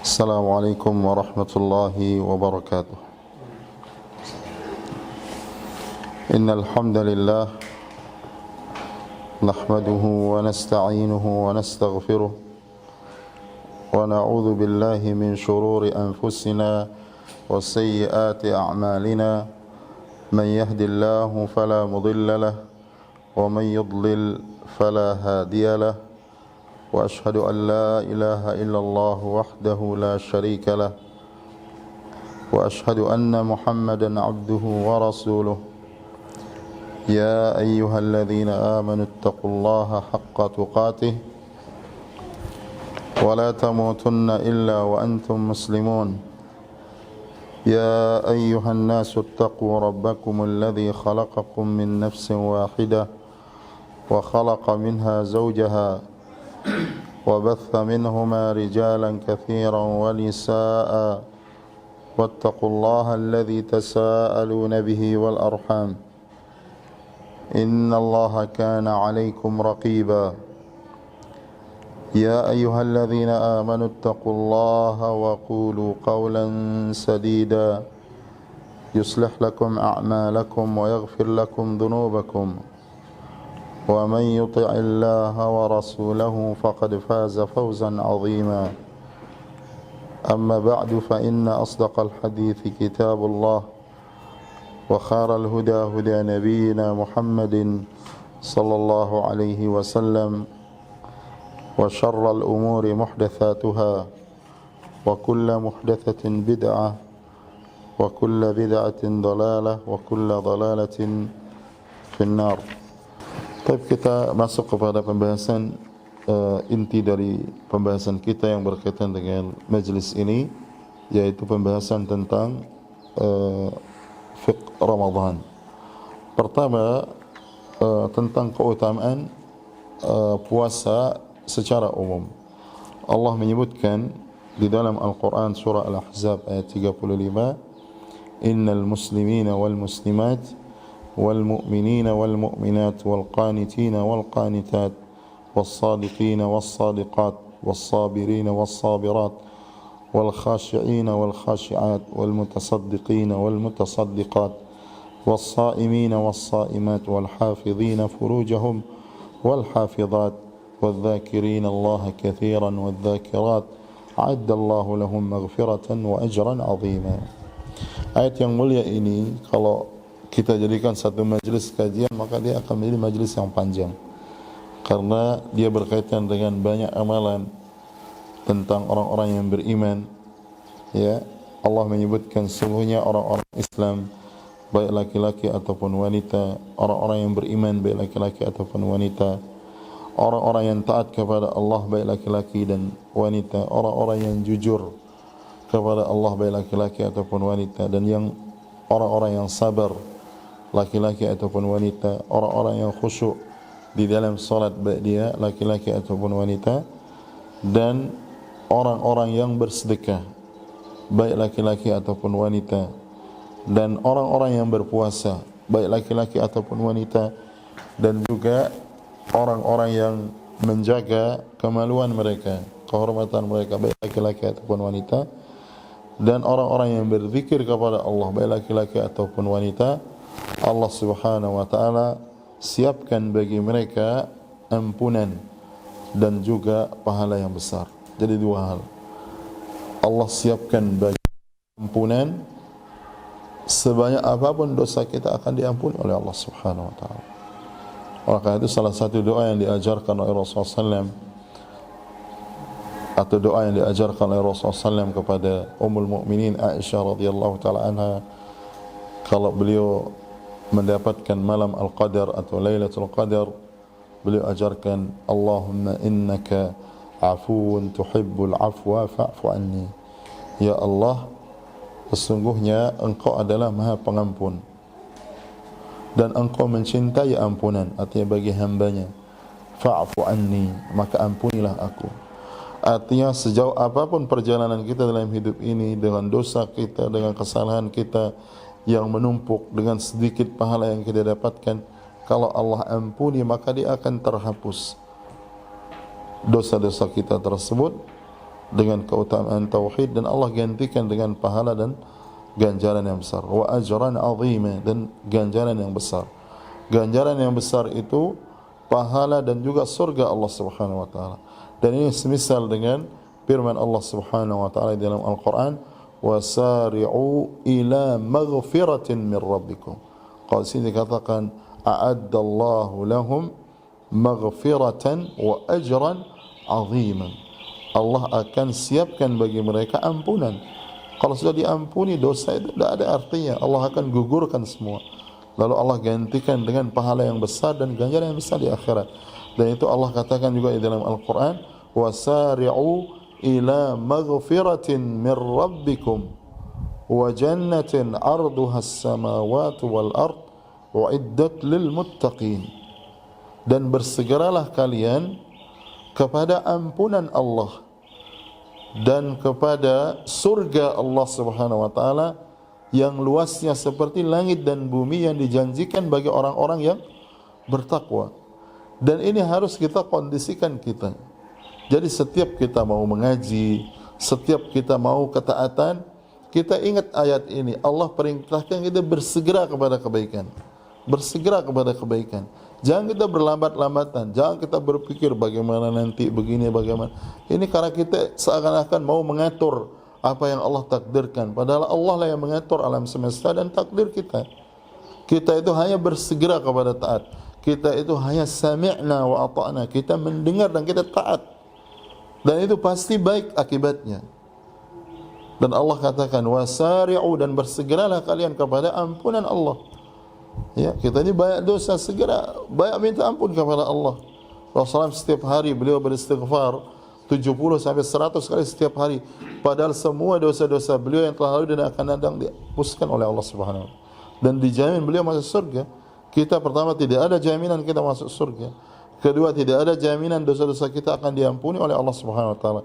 السلام عليكم ورحمة الله وبركاته. إن الحمد لله نحمده ونستعينه ونستغفره ونعوذ بالله من شرور أنفسنا وسيئات أعمالنا. من يهد الله فلا مضل له ومن يضلل فلا هادي له. وأشهد أن لا إله إلا الله وحده لا شريك له وأشهد أن محمدا عبده ورسوله. يا أيها الذين آمنوا اتقوا الله حق تقاته ولا تموتن إلا وأنتم مسلمون. يا أيها الناس اتقوا ربكم الذي خلقكم من نفس واحدة وخلق منها زوجها وبث منهما رجالا كثيرا ونساء واتقوا الله الذي تساءلون به والأرحام إن الله كان عليكم رقيبا. يا أيها الذين آمنوا اتقوا الله وقولوا قولا سديدا يصلح لكم أعمالكم ويغفر لكم ذنوبكم ومن يطع الله ورسوله فقد فاز فوزا عظيما. أما بعد فإن أصدق الحديث كتاب الله وخير الهدى هدى نبينا محمد صلى الله عليه وسلم وشر الأمور محدثاتها وكل محدثة بدعة وكل بدعة ضلالة وكل ضلالة في النار. Tapi kita masuk kepada pembahasan inti dari pembahasan kita yang berkaitan dengan majlis ini, yaitu pembahasan tentang fiqh Ramadan. Pertama, tentang keutamaan puasa secara umum. Allah menyebutkan di dalam Al-Quran surah Al-Ahzab ayat 35, Innal muslimina wal muslimat والمؤمنين والمؤمنات والقانتين والقانتات والصادقين والصادقات والصابرين والصابرات والخاشعين والخاشعات والمتصدقين والمتصدقات والصائمين والصائمات والحافظين فروجهم والحافظات والذاكرين الله كثيرا والذاكرات أعد الله لهم مغفرة وأجرا عظيما. Ayat yang mulia ini kalau kita jadikan satu majlis kajian, maka dia akan menjadi majlis yang panjang, karena dia berkaitan dengan banyak amalan tentang orang-orang yang beriman. Ya, Allah menyebutkan sesungguhnya orang-orang Islam, baik laki-laki ataupun wanita, orang-orang yang beriman baik laki-laki ataupun wanita, orang-orang yang taat kepada Allah baik laki-laki dan wanita, orang-orang yang jujur kepada Allah baik laki-laki ataupun wanita, dan yang orang-orang yang sabar laki-laki ataupun wanita, orang-orang yang khusyuk di dalam salat baik dia laki-laki ataupun wanita, dan orang-orang yang bersedekah baik laki-laki ataupun wanita, dan orang-orang yang berpuasa baik laki-laki ataupun wanita, dan juga orang-orang yang menjaga kemaluan mereka, kehormatan mereka baik laki-laki ataupun wanita, dan orang-orang yang berzikir kepada Allah baik laki-laki ataupun wanita. Allah Subhanahu wa taala siapkan bagi mereka ampunan dan juga pahala yang besar. Jadi dua hal. Allah siapkan bagi ampunan, sebanyak apapun dosa kita akan diampuni oleh Allah Subhanahu wa taala. Oleh karena itu salah satu doa yang diajarkan oleh Rasulullah SAW, atau doa yang diajarkan oleh Rasulullah SAW kepada Ummul Mukminin Aisyah radhiyallahu taala anha, kalau beliau mendapatkan malam Al-Qadar atau Lailatul Qadar, beliau ajarkan, Allahumma innaka afuun tuhibbul afwa fa'fu anni. Ya Allah, sesungguhnya engkau adalah maha pengampun dan engkau mencintai ampunan, artinya bagi hambanya. Fa'fu anni, maka ampunilah aku. Artinya sejauh apapun perjalanan kita dalam hidup ini, dengan dosa kita, dengan kesalahan kita yang menumpuk, dengan sedikit pahala yang kita dapatkan, kalau Allah ampuni maka dia akan terhapus dosa-dosa kita tersebut, dengan keutamaan tauhid, dan Allah gantikan dengan pahala dan ganjaran yang besar. Wa ajran 'azima, dan ganjaran yang besar. Ganjaran yang besar itu pahala dan juga surga Allah Subhanahu wa taala. Dan ini semisal dengan firman Allah Subhanahu wa taala dalam Al-Qur'an, wasari'u ila maghfiratin min rabbikum. Kalau sini dikatakan a'addallahu lahum maghfiratan wa ajran 'aziman. Allah akan siapkan bagi mereka ampunan. Kalau sudah diampuni dosa itu tidak ada artinya. Allah akan gugurkan semua. Lalu Allah gantikan dengan pahala yang besar dan ganjaran yang besar di akhirat. Dan itu Allah katakan juga di dalam Al-Quran, wasari'u ila maghfiratin min rabbikum wa jannatin arduha as-samawati wal ard uiddat lil muttaqin. Dan bersegeralah kalian kepada ampunan Allah dan kepada surga Allah Subhanahu wa taala yang luasnya seperti langit dan bumi, yang dijanjikan bagi orang-orang yang bertakwa. Dan ini harus kita kondisikan kita. Jadi setiap kita mau mengaji, setiap kita mau ketaatan, kita ingat ayat ini. Allah perintahkan kita bersegera kepada kebaikan. Bersegera kepada kebaikan. Jangan kita berlambat-lambatan. Jangan kita berpikir bagaimana nanti, begini, bagaimana. Ini karena kita seakan-akan mau mengatur apa yang Allah takdirkan. Padahal Allah lah yang mengatur alam semesta dan takdir kita. Kita itu hanya bersegera kepada taat. Kita itu hanya sami'na wa ata'na. Kita mendengar dan kita taat. Dan itu pasti baik akibatnya. Dan Allah katakan, wasari'u, dan bersegeralah kalian kepada ampunan Allah. Ya, kita ini banyak dosa, segera banyak minta ampun kepada Allah. Rasulullah setiap hari beliau beristighfar 70 sampai 100 kali setiap hari. Padahal semua dosa-dosa beliau yang telah lalu dan akan datang dihapuskan oleh Allah Subhanahu wa taala. Dan dijamin beliau masuk surga. Kita pertama tidak ada jaminan kita masuk surga. Kedua, tidak ada jaminan dosa-dosa kita akan diampuni oleh Allah Subhanahu wa taala.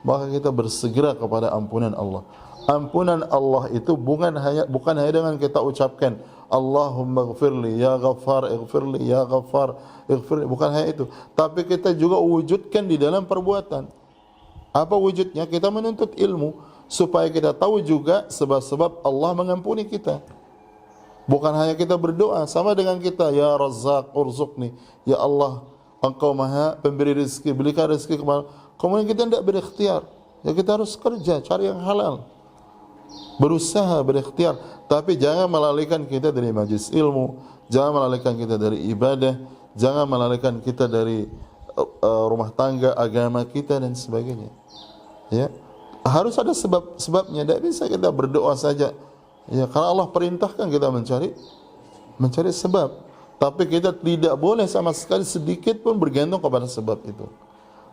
Maka kita bersegera kepada ampunan Allah. Ampunan Allah itu bukan hanya dengan kita ucapkan Allahumma ighfirli ya Ghaffar, ighfirli ya Ghaffar, ighfirli, bukan hanya itu, tapi kita juga wujudkan di dalam perbuatan. Apa wujudnya? Kita menuntut ilmu supaya kita tahu juga sebab-sebab Allah mengampuni kita. Bukan hanya kita berdoa, sama dengan kita, ya Razzaq urzuqni, ya Allah Engkau Maha pemberi rezeki, berikan rezeki kepada. Kemudian kita tidak berikhtiar, ya kita harus kerja, cari yang halal, berusaha, berikhtiar. Tapi jangan melalaikan kita dari majlis ilmu, jangan melalaikan kita dari ibadah, jangan melalaikan kita dari rumah tangga, agama kita dan sebagainya. Ya, harus ada sebabnya. Tidak bisa kita berdoa saja. Ya, karena Allah perintahkan kita mencari sebab. Tapi kita tidak boleh sama sekali sedikit pun bergantung kepada sebab itu.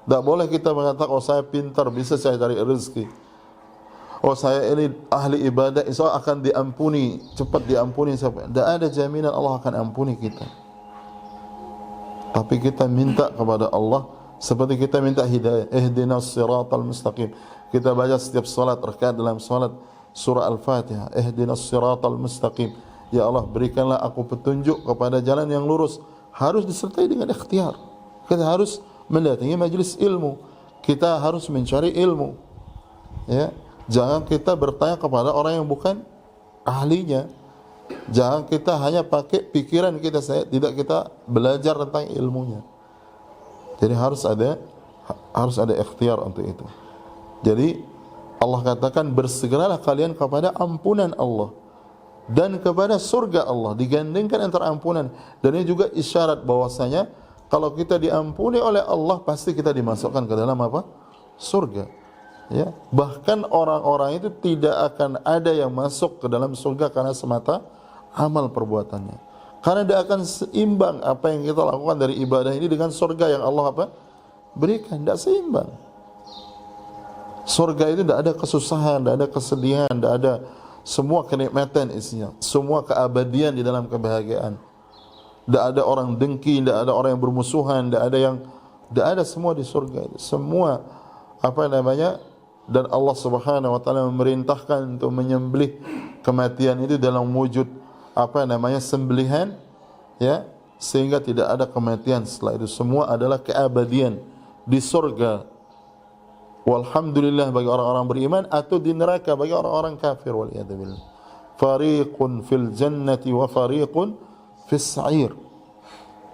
Tidak boleh kita mengatakan, oh saya pintar, bisa saya cari rezeki. Oh saya ini ahli ibadah, insya Allah akan diampuni, cepat diampuni. Tidak ada jaminan Allah akan ampuni kita. Tapi kita minta kepada Allah seperti kita minta hidayah. Ihdinas siratal mustaqim. Kita baca setiap salat, rakaat dalam salat surah Al-Fatihah. Ihdinas siratal mustaqim. Ya Allah, berikanlah aku petunjuk kepada jalan yang lurus. Harus disertai dengan ikhtiar. Kita harus mendatangi majlis ilmu. Kita harus mencari ilmu. Ya. Jangan kita bertanya kepada orang yang bukan ahlinya. Jangan kita hanya pakai pikiran kita saja, tidak kita belajar tentang ilmunya. Jadi harus ada ikhtiar untuk itu. Jadi Allah katakan bersegeralah kalian kepada ampunan Allah dan kepada surga Allah, digandengkan antara ampunan. Dan ini juga isyarat bahwasanya kalau kita diampuni oleh Allah pasti kita dimasukkan ke dalam apa? Surga. Ya, bahkan orang-orang itu tidak akan ada yang masuk ke dalam surga karena semata amal perbuatannya. Karena dia akan seimbang apa yang kita lakukan dari ibadah ini dengan surga yang Allah apa? Berikan, tidak seimbang. Surga itu tidak ada kesusahan, tidak ada kesedihan, tidak ada, semua kenikmatan isinya, semua keabadian di dalam kebahagiaan. Tidak ada orang dengki, tidak ada orang yang bermusuhan, tidak ada semua di surga. Semua apa namanya? Dan Allah Subhanahu wa taala memerintahkan untuk menyembelih kematian itu dalam wujud apa namanya? Sembelihan, ya, sehingga tidak ada kematian setelah itu. Semua adalah keabadian di surga. walhamdulillah bagi orang-orang beriman, atau di neraka bagi orang-orang kafir, waliyadzubillah. Fariqun fil jannati wa fariqun fis sa'ir.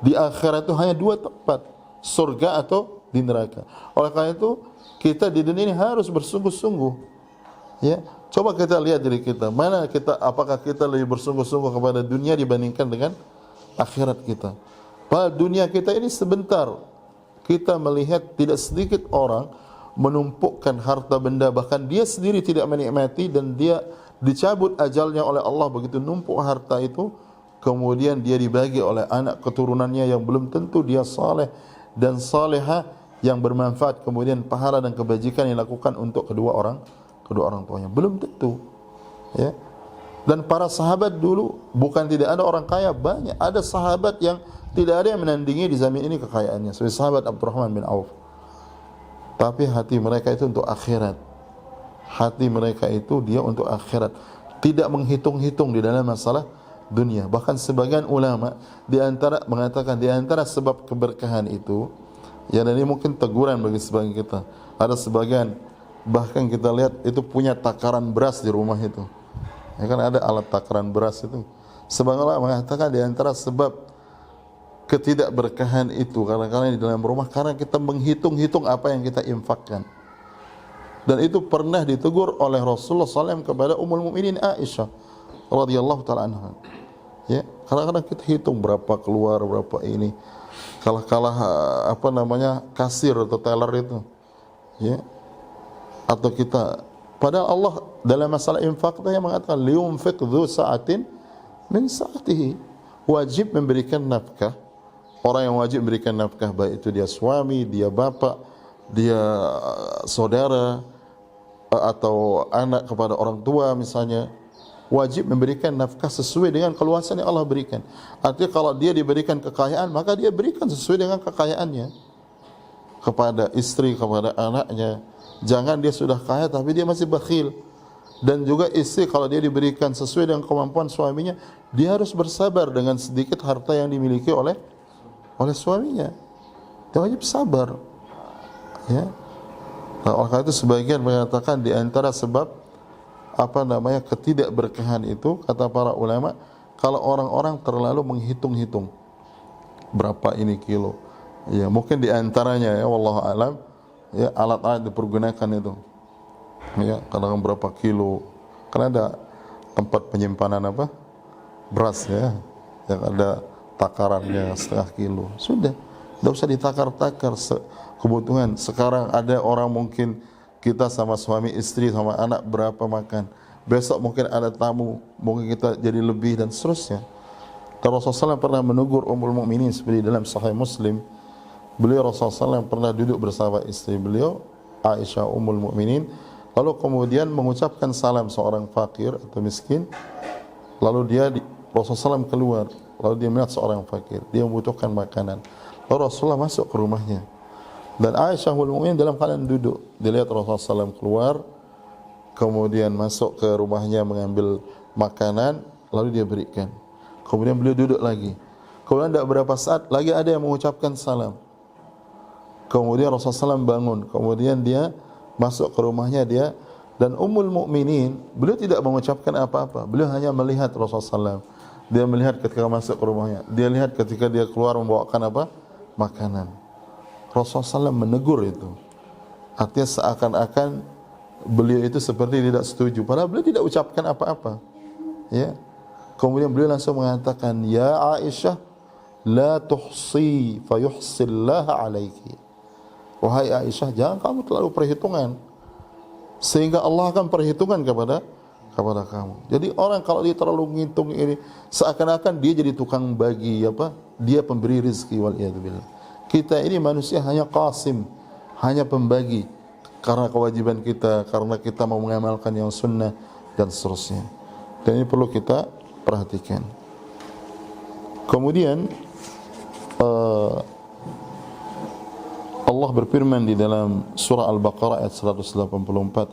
Di akhirat itu hanya dua tempat, surga atau di neraka. Oleh karena itu kita di dunia ini harus bersungguh-sungguh. Ya, coba kita lihat diri kita, mana kita, apakah kita lebih bersungguh-sungguh kepada dunia dibandingkan dengan akhirat kita. Padahal dunia kita ini sebentar. Kita melihat tidak sedikit orang menumpukkan harta benda, bahkan dia sendiri tidak menikmati, dan dia dicabut ajalnya oleh Allah begitu numpuk harta itu, kemudian dia dibagi oleh anak keturunannya yang belum tentu dia saleh dan salehah yang bermanfaat, kemudian pahala dan kebajikan yang dilakukan untuk kedua orang tuanya belum tentu. Ya. Dan para sahabat dulu bukan tidak ada orang kaya, banyak. Ada sahabat yang tidak ada yang menandingi di zaman ini kekayaannya, seperti sahabat Abdurrahman bin Auf. Tapi hati mereka itu untuk akhirat. Hati mereka itu dia untuk akhirat, tidak menghitung-hitung di dalam masalah dunia. Bahkan sebagian ulama di antara mengatakan di antara sebab keberkahan itu, ya, dan ini mungkin teguran bagi sebagian kita. Ada sebagian bahkan kita lihat itu punya takaran beras di rumah itu. Ya kan ada alat takaran beras itu. Sebagian ulama mengatakan di antara sebab ketidakberkahan itu kadang-kadang di dalam rumah karena kita menghitung-hitung apa yang kita infakkan. Dan itu pernah ditegur oleh Rasulullah SAW kepada Ummul Mukminin Aisyah radhiyallahu taala anha. Ya, kadang-kadang kita hitung berapa keluar, berapa ini. Kalah-kalah kasir atau teller itu. Ya. Atau kita, padahal Allah dalam masalah infak dia mengatakan liunfiq dzu sa'atin min sa'atihi, wajib memberikan nafkah. Orang yang wajib memberikan nafkah, baik itu dia suami, dia bapak, dia saudara, atau anak kepada orang tua misalnya, wajib memberikan nafkah sesuai dengan keluasan yang Allah berikan. Artinya kalau dia diberikan kekayaan, maka dia berikan sesuai dengan kekayaannya kepada istri, kepada anaknya. Jangan dia sudah kaya tapi dia masih bakhil. Dan juga istri kalau dia diberikan sesuai dengan kemampuan suaminya, dia harus bersabar dengan sedikit harta yang dimiliki oleh suaminya. Dia wajib sabar. Ya. Nah, oleh karena itu sebagian mengatakan di antara sebab ketidakberkahan itu, kata para ulama, kalau orang-orang terlalu menghitung-hitung berapa ini kilo. Ya, mungkin di antaranya ya wallahu alam, ya, alat-alat dipergunakan itu. Ya, kadang berapa kilo. Karena ada tempat penyimpanan beras ya, yang ada takarannya setengah kilo. Sudah, tidak usah ditakar-takar kebutuhan. Sekarang ada orang mungkin kita sama suami istri sama anak berapa makan. Besok mungkin ada tamu, mungkin kita jadi lebih dan seterusnya. Rasulullah SAW pernah menegur Ummul Mukminin seperti dalam Sahih Muslim. Beliau Rasulullah SAW pernah duduk bersama istri beliau Aisyah Ummul Mukminin, lalu kemudian mengucapkan salam seorang fakir atau miskin. Lalu Rasulullah SAW keluar, lalu dia melihat seorang fakir, dia membutuhkan makanan. Lalu Rasulullah masuk ke rumahnya. Dan Aisyah Ummul Mukminin dalam keadaan duduk. Dilihat Rasulullah SAW keluar, kemudian masuk ke rumahnya mengambil makanan, lalu dia berikan. Kemudian beliau duduk lagi. Kemudian tidak berapa saat lagi ada yang mengucapkan salam. Kemudian Rasulullah SAW bangun. Kemudian dia masuk ke rumahnya dia. Dan Ummul Mukminin, beliau tidak mengucapkan apa-apa. Beliau hanya melihat Rasulullah SAW. Dia melihat ketika masuk ke rumahnya. Dia lihat ketika dia keluar membawakan makanan. Rasulullah SAW menegur itu. Artinya seakan-akan beliau itu seperti tidak setuju. Padahal beliau tidak ucapkan apa-apa. Ya. Kemudian beliau langsung mengatakan, ya Aisyah, la tuhsi fayuhsillaha alaiki. Wahai Aisyah, jangan kamu terlalu perhitungan, sehingga Allah akan perhitungan kepada kamu. Jadi orang kalau dia terlalu ngitung ini, seakan-akan dia jadi tukang bagi dia pemberi rezeki, waliyadzubillah. Kita ini manusia hanya qasim, hanya pembagi, karena kewajiban kita, karena kita mau mengamalkan yang sunnah dan seterusnya. Dan ini perlu kita perhatikan. Kemudian Allah berfirman di dalam surah Al-Baqarah ayat 184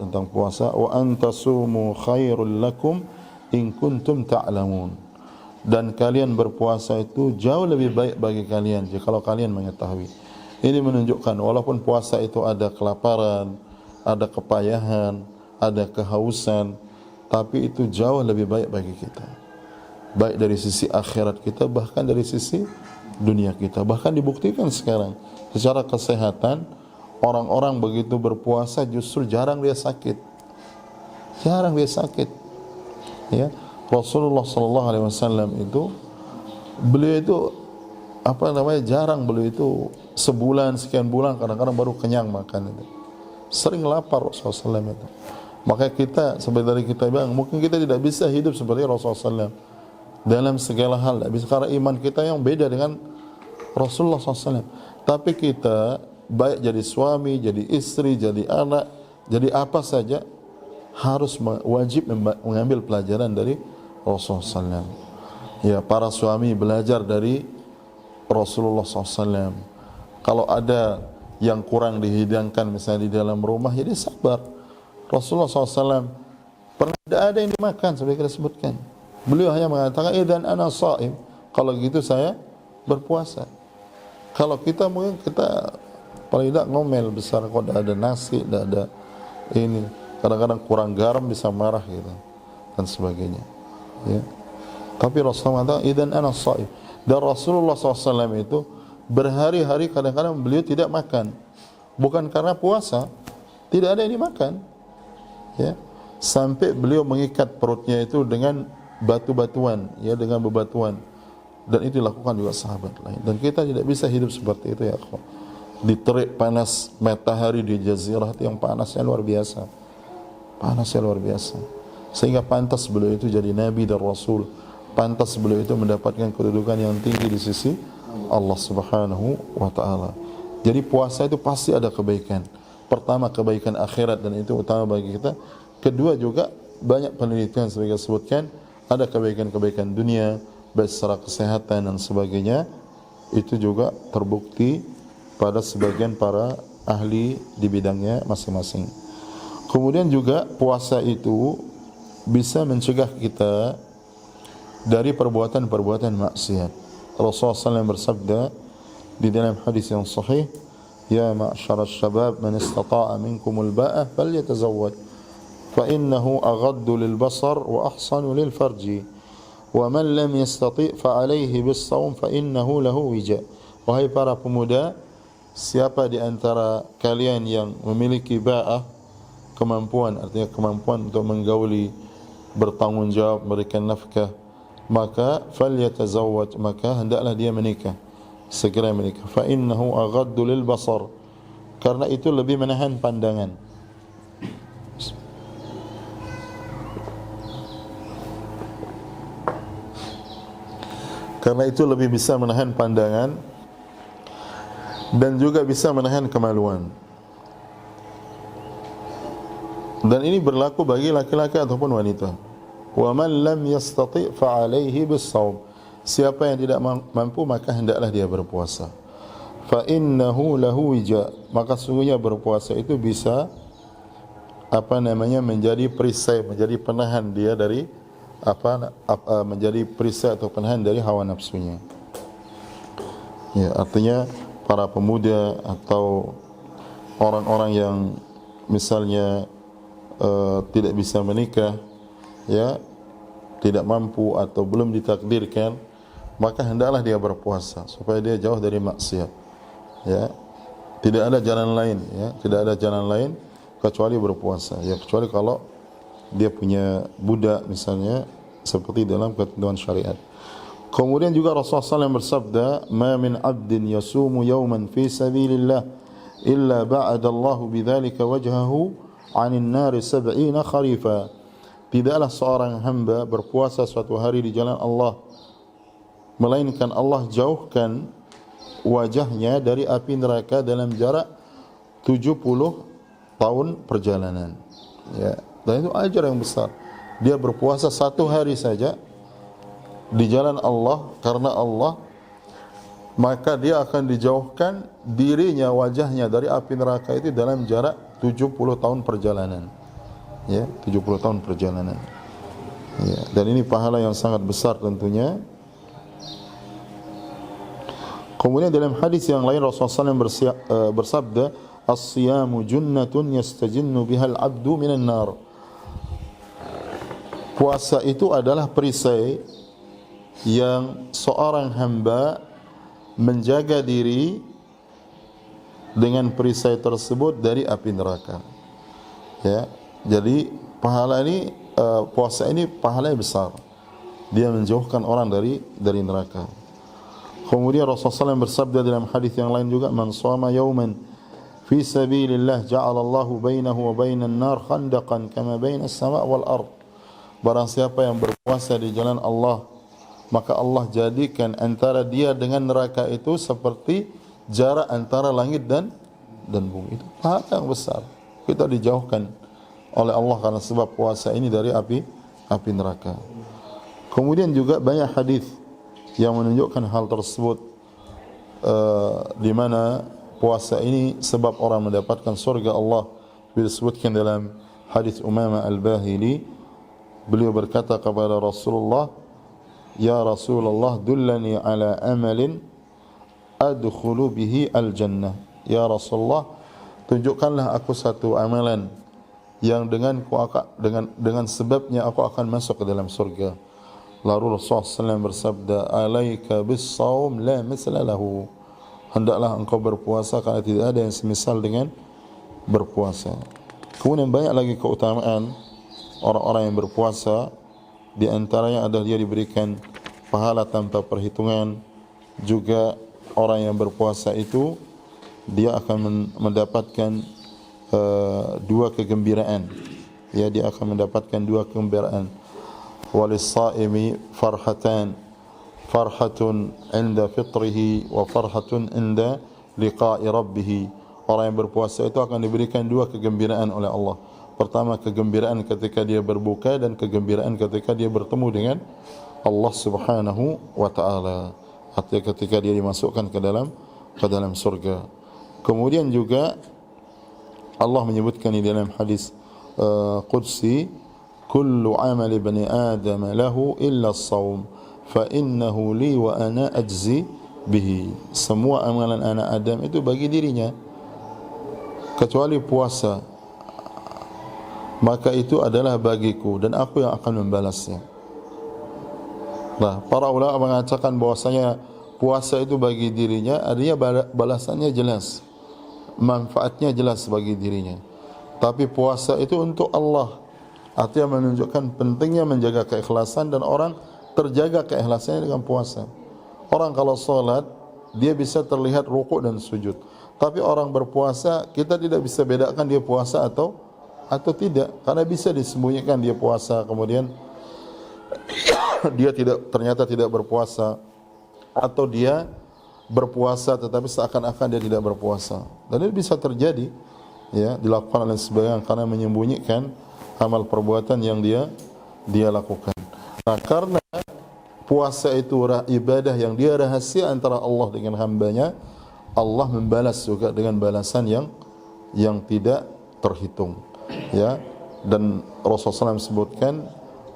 tentang puasa, wa antasumu khairul lakum in kuntum ta'lamun. Dan kalian berpuasa itu jauh lebih baik bagi kalian jika kalian mengetahui. Ini menunjukkan walaupun puasa itu ada kelaparan, ada kepayahan, ada kehausan, tapi itu jauh lebih baik bagi kita. Baik dari sisi akhirat kita, bahkan dari sisi dunia kita. Bahkan dibuktikan sekarang secara kesehatan, orang-orang begitu berpuasa justru jarang dia sakit. Jarang dia sakit. Ya, Rasulullah sallallahu alaihi wasallam itu, beliau itu jarang, beliau itu sebulan sekian bulan kadang-kadang baru kenyang makan itu. Sering lapar Rasulullah SAW itu. Maka kita sebenarnya kita bilang mungkin kita tidak bisa hidup seperti Rasulullah SAW dalam segala hal, tidak bisa, karena iman kita yang beda dengan Rasulullah SAW. Tapi kita baik jadi suami, jadi istri, jadi anak, jadi apa saja harus wajib mengambil pelajaran dari Rasulullah SAW. Ya, para suami belajar dari Rasulullah SAW. Kalau ada yang kurang dihidangkan misalnya di dalam rumah, jadi sabar. Rasulullah SAW pernah tidak ada yang dimakan seperti kita sebutkan. Beliau hanya mengatakan, idzan ana shaim. Kalau gitu saya berpuasa. Kalau kita mungkin kita paling tidak ngomel besar, kalau tidak ada nasi, tidak ada ini. Kadang-kadang kurang garam bisa marah gitu dan sebagainya. Ya. Tapi Rasulullah mengatakan, idzan ana shaim. Dan Rasulullah SAW itu berhari-hari kadang-kadang beliau tidak makan, bukan karena puasa, tidak ada yang dimakan, ya, sampai beliau mengikat perutnya itu dengan batu-batuan, ya, dengan bebatuan, dan itu dilakukan juga sahabat lain. Dan kita tidak bisa hidup seperti itu, ya, di terik panas matahari di jazirah yang panasnya luar biasa, sehingga pantas beliau itu jadi nabi dan rasul, pantas beliau itu mendapatkan kedudukan yang tinggi di sisi Allah Subhanahu wa taala. Jadi puasa itu pasti ada kebaikan. Pertama, kebaikan akhirat, dan itu utama bagi kita. Kedua, juga banyak penelitian sebagai sebutkan ada kebaikan-kebaikan dunia, baik secara kesehatan dan sebagainya. Itu juga terbukti pada sebagian para ahli di bidangnya masing-masing. Kemudian juga puasa itu bisa mencegah kita dari perbuatan-perbuatan maksiat. Rasulullah SAW bersabda di dalam hadis yang sahih, ya ma'syar syabab man istata'a minkumul ba'ah falyatazawwaj fa innahu aghaddu lil basar wa ahsanu lil farji wa man lam yastati' fa alayhi bis shaum fa innahu lahu wija. Wahai para pemuda, siapa di antara kalian yang memiliki ba'ah, kemampuan, artinya kemampuan untuk menggauli, bertanggungjawab, memberikan nafkah, maka falyatazawwaj, maka hendaklah dia menikah, segera menikah. Fa innahu aghaddu lil basar, karena itu lebih menahan pandangan. Karena itu lebih bisa menahan pandangan dan juga bisa menahan kemaluan. Dan ini berlaku bagi laki-laki ataupun wanita. Wa man lam yastati' fa 'alaihi bis-shaum. Siapa yang tidak mampu maka hendaklah dia berpuasa. Fa innahu lahu wija, maka sungguhnya berpuasa itu bisa menjadi perisai, menjadi penahan dia dari menjadi perisai atau penahan dari hawa nafsunya. Ya, artinya para pemuda atau orang-orang yang misalnya tidak bisa menikah, ya, tidak mampu atau belum ditakdirkan, maka hendaklah dia berpuasa supaya dia jauh dari maksiat. Ya, tidak ada jalan lain, ya, tidak ada jalan lain kecuali berpuasa. Ya, kecuali kalau dia punya budak misalnya, seperti dalam ketentuan syariat. Kemudian juga Rasulullah SAW bersabda, "Ma min 'abdin yasumu yawman fi sabilillah illa ba'ada Allahu bidzalika wajhahu 'anil nari 70 kharifa." Tidaklah seorang hamba berpuasa suatu hari di jalan Allah, melainkan Allah jauhkan wajahnya dari api neraka dalam jarak 70 tahun perjalanan. Ya, dan itu ajar yang besar. Dia berpuasa satu hari saja di jalan Allah karena Allah, maka dia akan dijauhkan dirinya, wajahnya dari api neraka itu dalam jarak 70 tahun perjalanan. Ya, 70 tahun perjalanan. Ya, dan ini pahala yang sangat besar tentunya. Kemudian dalam hadis yang lain Rasulullah SAW bersabda, "As-siyamu junnatun yastajinnu bihal abdu minan nar." Puasa itu adalah perisai yang seorang hamba menjaga diri dengan perisai tersebut dari api neraka. Ya, jadi pahala ini puasa ini pahalanya besar. Dia menjauhkan orang dari neraka. Kemudian Rasulullah SAW bersabda dalam hadis yang lain juga, "Man shama yawman fi sabilillah ja'alallahu bainahu wa bainan nar khandaqan kama bainas sama' wal ard." Barang siapa yang berpuasa di jalan Allah, maka Allah jadikan antara dia dengan neraka itu seperti jarak antara langit dan bumi. Itu pahala yang besar. Kita dijauhkan oleh Allah karena sebab puasa ini dari api neraka. Kemudian juga banyak hadis yang menunjukkan hal tersebut, di mana puasa ini sebab orang mendapatkan surga Allah. Disebutkan dalam hadis Umamah Al-Bahili, beliau berkata kepada Rasulullah, "Ya Rasulullah, dullani ala amalin adkhulu bihi al-jannah." Ya Rasulullah, tunjukkanlah aku satu amalan yang dengan sebabnya aku akan masuk ke dalam surga. Lalu Rasulullah SAW bersabda, "Alaika bis-shaum la misla lahu." Hendaklah engkau berpuasa karena tidak ada yang semisal dengan berpuasa. Kemudian banyak lagi keutamaan orang-orang yang berpuasa. Di antaranya adalah dia diberikan pahala tanpa perhitungan. Juga orang yang berpuasa itu dia akan mendapatkan dua kegembiraan. Ya, dia akan mendapatkan dua kegembiraan. Walis-saimi farhatan, farhatun 'inda fitrihi wa farhatun 'inda liqa'i rabbih. Orang yang berpuasa itu akan diberikan dua kegembiraan oleh Allah. Pertama, kegembiraan ketika dia berbuka, dan kegembiraan ketika dia bertemu dengan Allah Subhanahu wa taala. Artinya ketika dia dimasukkan ke dalam surga. Kemudian juga Allah menyebutkan di dalam hadis qudsi, "Kullu 'amali bani Adam lahu illa as-shaum, fa innahu li wa ana ajzi bihi." Semua amalan anak Adam itu bagi dirinya kecuali puasa, maka itu adalah bagiku dan aku yang akan membalasnya. Nah, para ulama mengatakan bahwasanya puasa itu bagi dirinya, artinya balasannya jelas, manfaatnya jelas bagi dirinya. Tapi puasa itu untuk Allah, artinya menunjukkan pentingnya menjaga keikhlasan, dan orang terjaga keikhlasannya dengan puasa. Orang kalau salat, dia bisa terlihat rukuk dan sujud. Tapi orang berpuasa, kita tidak bisa bedakan dia puasa atau tidak, karena bisa disembunyikan dia puasa, kemudian dia ternyata tidak berpuasa, atau dia berpuasa tetapi seakan-akan dia tidak berpuasa. Dan itu bisa terjadi, ya, dilakukan oleh sebagian karena menyembunyikan amal perbuatan yang dia lakukan. Nah, karena puasa itu ibadah yang dia rahasia antara Allah dengan hambanya, Allah membalas juga dengan balasan yang tidak terhitung. Ya, dan Rasulullah SAW sebutkan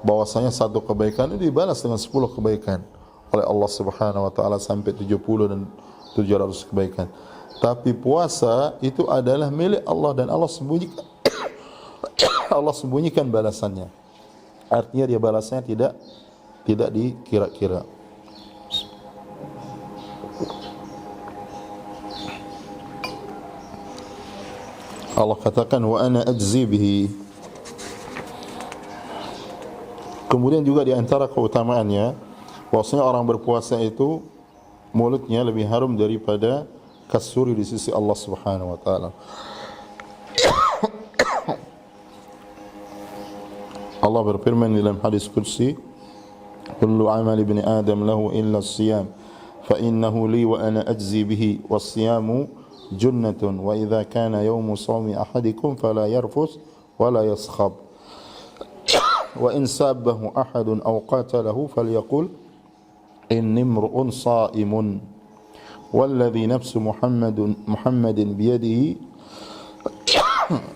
bahwasanya satu kebaikan itu dibalas dengan 10 kebaikan oleh Allah Subhanahu wa taala sampai 70 dan 700 kebaikan. Tapi puasa itu adalah milik Allah, dan Allah sembunyikan Allah sembunyikan balasannya. Artinya dia balasannya tidak dikira-kira. Allah katakan, "Wa ana ajzi bihi." Kemudian juga di antara keutamaannya, bahwasanya orang berpuasa itu mulutnya lebih harum daripada kasuri di sisi Allah Subhanahu wa taala. Allah berfirman dalam hadis qudsi, "Kullu 'amali ibni Adam lahu illa as-siyam, fa innahu li wa ana ajzi bihi, was-siyamu junnatun, wa idza kana yawmu shawmi ahadikum fala yarfus wa la yaskhab, wa in sabbahu ahadun aw qatalahu falyaqul inni imru'un sha'imun, walladhi nafsu Muhammadin biyadihi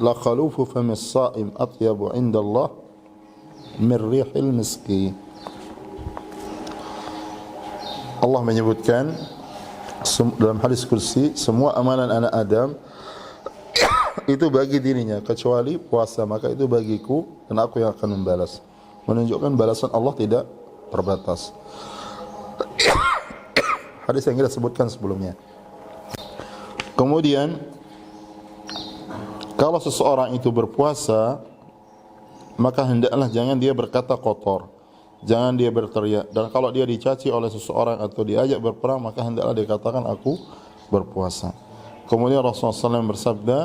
la khalufu fami as-sha'im atyabu 'inda Allah min rihil miski." Allah menyebutkan dalam hadis kursi, semua amalan anak Adam itu bagi dirinya kecuali puasa, maka itu bagiku dan aku yang akan membalas. Menunjukkan balasan Allah tidak terbatas. Hadis yang kita sebutkan sebelumnya. Kemudian kalau seseorang itu berpuasa, maka hendaklah jangan dia berkata kotor, jangan dia berteriak. Dan kalau dia dicaci oleh seseorang atau diajak berperang, maka hendaklah dia katakan aku berpuasa. Kemudian Rasulullah SAW bersabda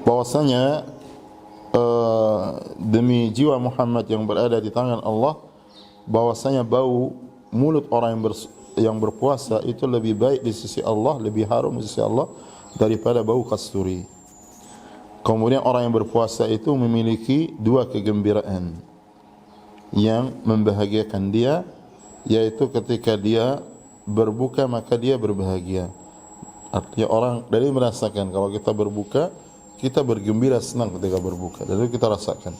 bahwasanya demi jiwa Muhammad yang berada di tangan Allah, bahwasanya bau mulut orang yang berpuasa itu lebih baik di sisi Allah, lebih harum di sisi Allah daripada bau kasturi. Kemudian orang yang berpuasa itu memiliki dua kegembiraan yang membahagiakan dia, yaitu ketika dia berbuka maka dia berbahagia. Artinya orang dari merasakan kalau kita berbuka, kita bergembira senang ketika berbuka, dan itu kita rasakan.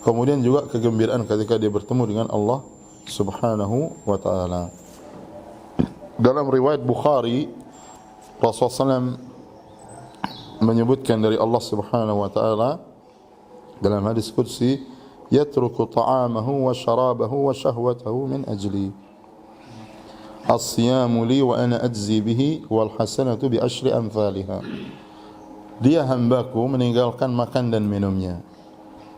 Kemudian juga kegembiraan ketika dia bertemu dengan Allah Subhanahu wa ta'ala. Dalam riwayat Bukhari, Rasulullah SAW menyebutkan dari Allah Subhanahu wa ta'ala dalam hadis qudsi, yatruku ta'amahu wa syarabahu wa syahwatahu min ajli, as-siyamu li wa ana ajzi bihi wal hasanatu bi asyri amthaliha. Dia hambaku meninggalkan makan dan minumnya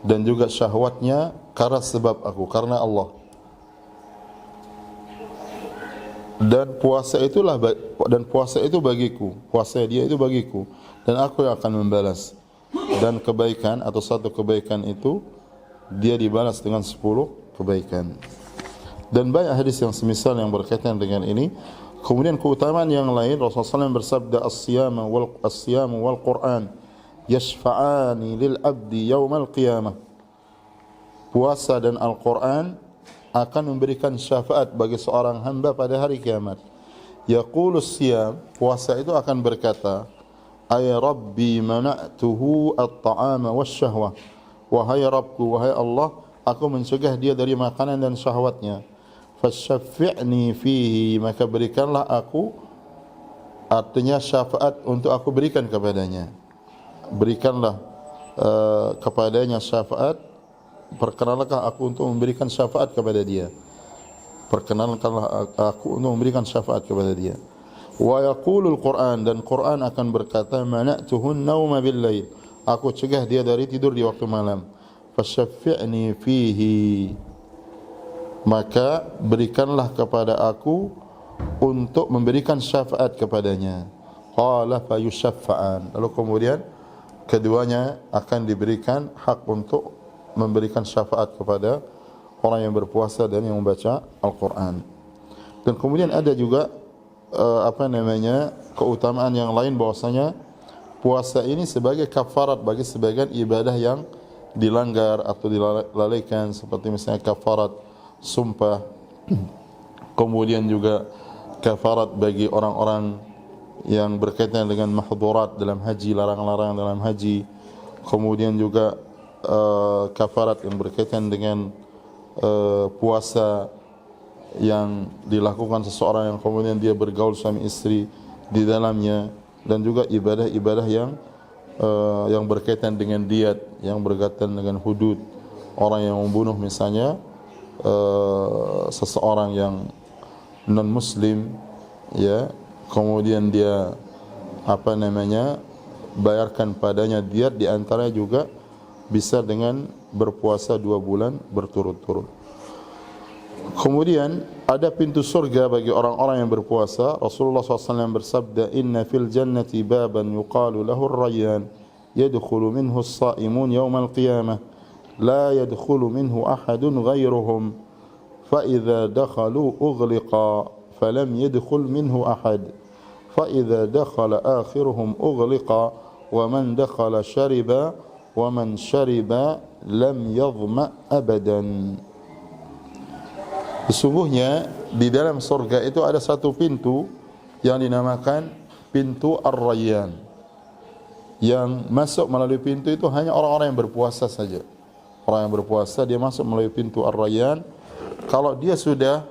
dan juga syahwatnya karena sebab aku, karena Allah. Dan puasa itu bagiku, puasa dia itu bagiku, dan aku yang akan membalas. Dan kebaikan atau satu kebaikan itu dia dibalas dengan 10 kebaikan. Dan banyak hadis yang semisal yang berkaitan dengan ini. Kemudian keutamaan yang lain, Rasulullah SAW bersabda, as-siyamu wal Qur'an yashfa'ani lil abdi yaumal qiyamah. Puasa dan Al-Quran akan memberikan syafaat bagi seorang hamba pada hari kiamat. Yaqulus siyam, puasa itu akan berkata, ay rabbi mana'tuhu at-ta'ama wasyahwah. Wahai Rabbku, wahai Allah, aku mencegah dia dari makanan dan syahwatnya. Fasyaffi'ni fihi, maka berikanlah aku, artinya syafaat untuk aku berikan kepadanya. Berikanlah kepadanya syafaat, perkenalkanlah aku untuk memberikan syafaat kepada dia. Perkenalkanlah aku untuk memberikan syafaat kepada dia. Wa yaqulul Qur'an, dan Quran akan berkata, mana'tuhun nauma bil lail, aku cegah dia dari tidur di waktu malam. Fasyaffi'ni fihi, maka berikanlah kepada aku untuk memberikan syafaat kepadanya. Qala fayushaffa'an, lalu kemudian keduanya akan diberikan hak untuk memberikan syafaat kepada orang yang berpuasa dan yang membaca Al-Quran. Dan kemudian ada juga keutamaan yang lain, bahwasanya puasa ini sebagai kafarat bagi sebagian ibadah yang dilanggar atau dilalaikan, seperti misalnya kafarat sumpah, kemudian juga kafarat bagi orang-orang yang berkaitan dengan mahdhurat dalam haji, larang-larang dalam haji, kemudian juga kafarat yang berkaitan dengan puasa yang dilakukan seseorang yang kemudian dia bergaul suami istri di dalamnya, dan juga ibadah-ibadah yang berkaitan dengan diat, yang berkaitan dengan hudud. Orang yang membunuh misalnya seseorang yang non muslim, ya, kemudian dia bayarkan padanya diat, di antaranya juga bisa dengan berpuasa 2 bulan berturut-turut. Kemudian ada pintu surga bagi orang-orang yang berpuasa. Rasulullah SAW bersabda, inna fil jannati baban yuqalu lahu ar-rayyan yadkhulu minhu as-sa'imun yawmal qiyamah la yadkhulu minhu ahadun ghayruhum fa idza dakhalu ughliqa falam yadkhul minhu ahad fa idza dakhala akhiruhum ughliqa wa man dakhala shariba wa man shariba lam yadhma abadan. Sesungguhnya di dalam surga itu ada satu pintu yang dinamakan pintu Ar-Rayyan. Yang masuk melalui pintu itu hanya orang-orang yang berpuasa saja. Orang yang berpuasa dia masuk melalui pintu Ar-Rayyan. Kalau dia sudah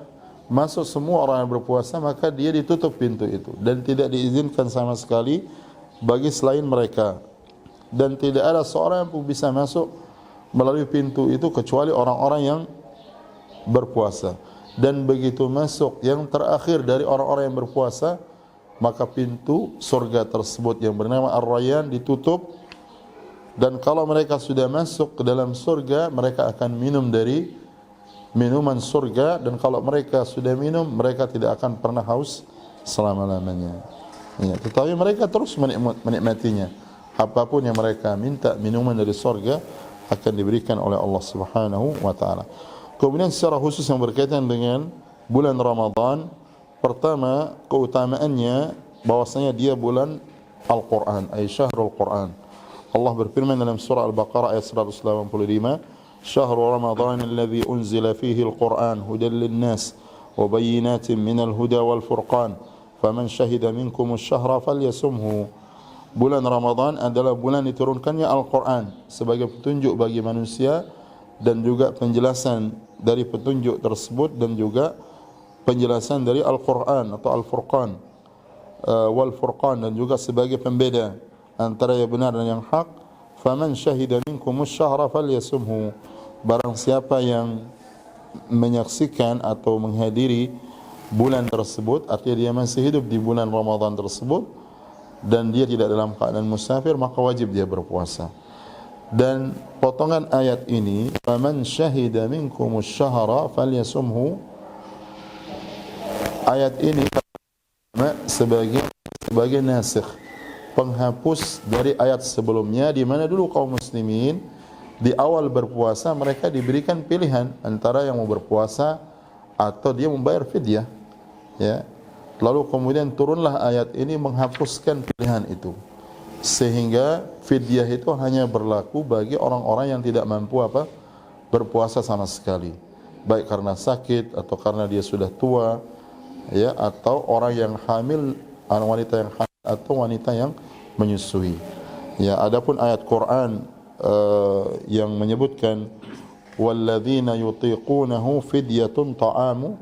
masuk semua orang yang berpuasa, maka dia ditutup pintu itu dan tidak diizinkan sama sekali bagi selain mereka, dan tidak ada seorang yang pun bisa masuk melalui pintu itu kecuali orang-orang yang berpuasa. Dan begitu masuk yang terakhir dari orang-orang yang berpuasa, maka pintu surga tersebut yang bernama Ar-Rayyan ditutup, dan kalau mereka sudah masuk ke dalam surga, mereka akan minum dari minuman surga, dan kalau mereka sudah minum, mereka tidak akan pernah haus selama-lamanya. Ya, tetapi mereka terus menikmatinya. Apapun yang mereka minta, minuman dari surga akan diberikan oleh Allah Subhanahu wa taala. Kemudian secara khusus yang berkaitan dengan bulan Ramadan, pertama keutamaannya bahwasanya dia bulan Al-Quran, ay syahrul Quran. Allah berfirman dalam surah Al-Baqarah ayat 185, "Syahrul Ramadan alladzi unzila fihi al-Quran hudan lin-nas wa bayyinatin minal huda wal furqan, faman syahida minkum asy-syahra falyasumhu." Bulan Ramadan adalah bulan diturunkannya Al-Quran sebagai petunjuk bagi manusia dan juga penjelasan dari petunjuk tersebut, dan juga penjelasan dari Al-Quran atau Al-Furqan wal Furqan, dan juga sebagai pembeda antara yang benar dan yang hak. Faman syahida minkumus syahra falyasumhu. Barang siapa yang menyaksikan atau menghadiri bulan tersebut, artinya dia masih hidup di bulan Ramadan tersebut dan dia tidak dalam keadaan musafir, maka wajib dia berpuasa. Dan potongan ayat ini, faman syahida minkumus syahra falyasumhu, ayat ini sebagai nasikh, penghapus dari ayat sebelumnya, di mana dulu kaum muslimin di awal berpuasa mereka diberikan pilihan antara yang mau berpuasa atau dia membayar fidyah, ya. Lalu kemudian turunlah ayat ini menghapuskan pilihan itu, sehingga fidyah itu hanya berlaku bagi orang-orang yang tidak mampu berpuasa sama sekali, baik karena sakit atau karena dia sudah tua, ya, atau orang yang hamil, wanita yang hamil atau wanita yang menyusui. Ya, adapun ayat Quran yang menyebutkan walladzina yutiqunahu fidyatun ta'amu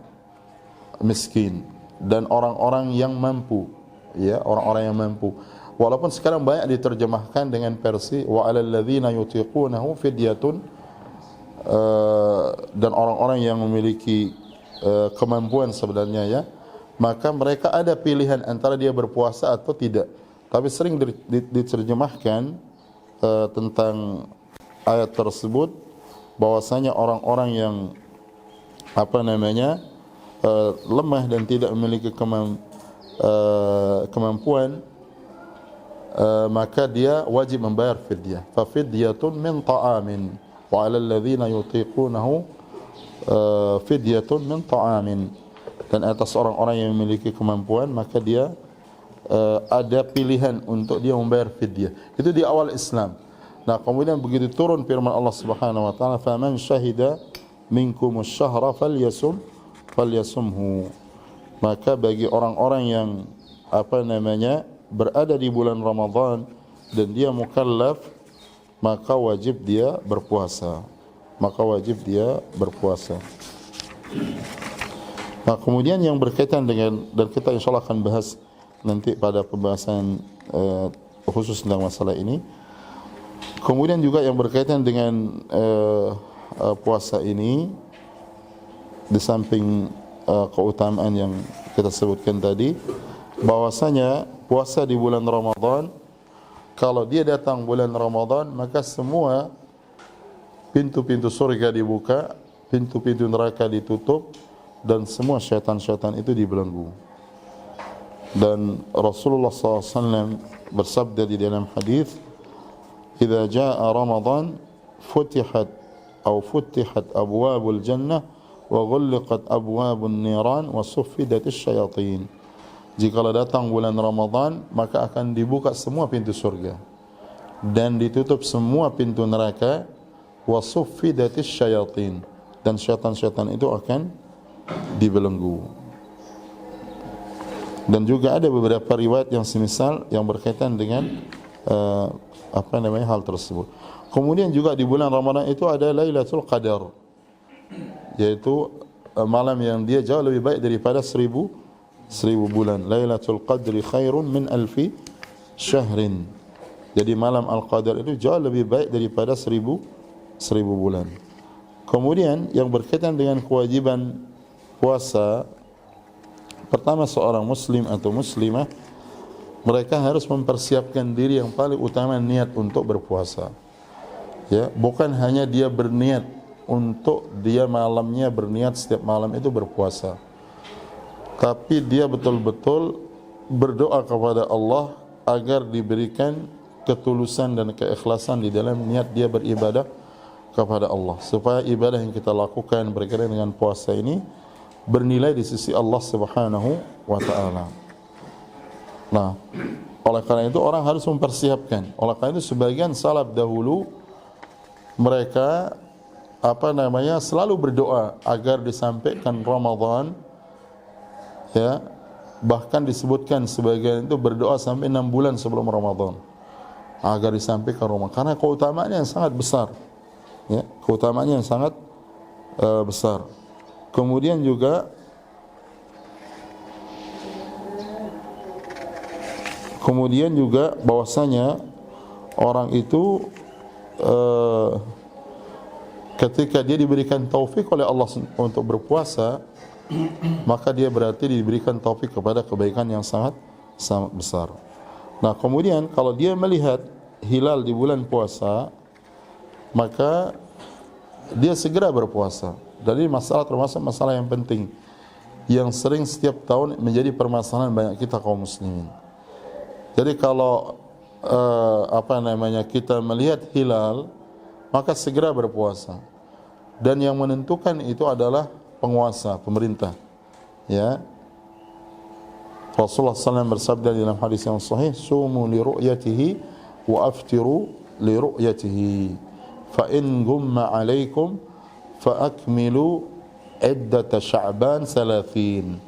miskin, dan orang-orang yang mampu, ya, orang-orang yang mampu. Walaupun sekarang banyak diterjemahkan dengan versi wa 'alal ladzina yutiqunahu fidyatun, dan orang-orang yang memiliki kemampuan sebenarnya, ya, maka mereka ada pilihan antara dia berpuasa atau tidak. Tapi sering diterjemahkan tentang ayat tersebut bahwasanya orang-orang yang lemah dan tidak memiliki kemampuan, maka dia wajib membayar fidyah. Fa fidyatun min ta'amin wa 'alal ladzina yutiqunahu fidyatun min ta'amin. Dan atas orang-orang yang memiliki kemampuan, maka dia ada pilihan untuk dia membayar fidyah. Itu di awal Islam. Nah, kemudian begitu turun firman Allah Subhanahu wa taala, "Faman syahida minkumus syahra falyasumhu." Maka bagi orang-orang yang berada di bulan Ramadan dan dia mukallaf, maka wajib dia berpuasa. Nah, kemudian yang berkaitan dengan, dan kita insyaallah akan bahas nanti pada pembahasan khusus tentang masalah ini. Kemudian juga yang berkaitan dengan puasa ini, di samping keutamaan yang kita sebutkan tadi, bahwasanya puasa di bulan Ramadan, kalau dia datang bulan Ramadan, maka semua pintu-pintu surga dibuka, pintu-pintu neraka ditutup, dan semua syaitan-syaitan itu dibelenggu. Dan Rasulullah SAW bersabda di dalam hadis, "Idza jaa Ramadan futihat abwabul jannah wa ghulqat abwabun niran wa suffidatis syayatin." Jikalau datang bulan Ramadan, maka akan dibuka semua pintu surga dan ditutup semua pintu neraka, wa suffidatis syayatin, dan syaitan-syaitan itu akan dibelenggu. Dan juga ada beberapa riwayat yang semisal yang berkaitan dengan hal tersebut. Kemudian juga di bulan Ramadan itu ada Lailatul Qadar, yaitu malam yang dia jauh lebih baik daripada seribu bulan. Lailatul Qadri khairun min alfi syahrin. Jadi malam Al-Qadar itu jauh lebih baik daripada seribu bulan. Kemudian yang berkaitan dengan kewajiban puasa, pertama seorang muslim atau muslimah, mereka harus mempersiapkan diri yang paling utama niat untuk berpuasa. Ya, bukan hanya dia berniat untuk dia malamnya berniat setiap malam itu berpuasa, tapi dia betul-betul berdoa kepada Allah agar diberikan ketulusan dan keikhlasan di dalam niat dia beribadah kepada Allah, supaya ibadah yang kita lakukan berkaitan dengan puasa ini bernilai di sisi Allah Subhanahu wa taala. Nah, oleh karena itu orang harus mempersiapkan. Oleh karena itu sebagian salaf dahulu mereka selalu berdoa agar disampaikan Ramadan, ya, bahkan disebutkan sebagian itu berdoa sampai 6 bulan sebelum Ramadan agar disampaikan Ramadan, karena keutamaannya yang sangat besar, ya, keutamaannya yang sangat besar. Kemudian juga bahwasanya orang itu ketika dia diberikan taufik oleh Allah untuk berpuasa, maka dia berarti diberikan taufik kepada kebaikan yang sangat besar. Nah, kemudian kalau dia melihat hilal di bulan puasa, maka dia segera berpuasa. Jadi masalah termasuk masalah yang penting yang sering setiap tahun menjadi permasalahan banyak kita kaum muslimin. Jadi kalau kita melihat hilal, maka segera berpuasa. Dan yang menentukan itu adalah penguasa, pemerintah. Ya. Rasulullah SAW bersabda dalam hadis yang sahih, "Sumu li ru'yatihi wa aftiru li ru'yatihi. Fa in gumma 'alaikum fa akmilu iddata Sya'ban 30."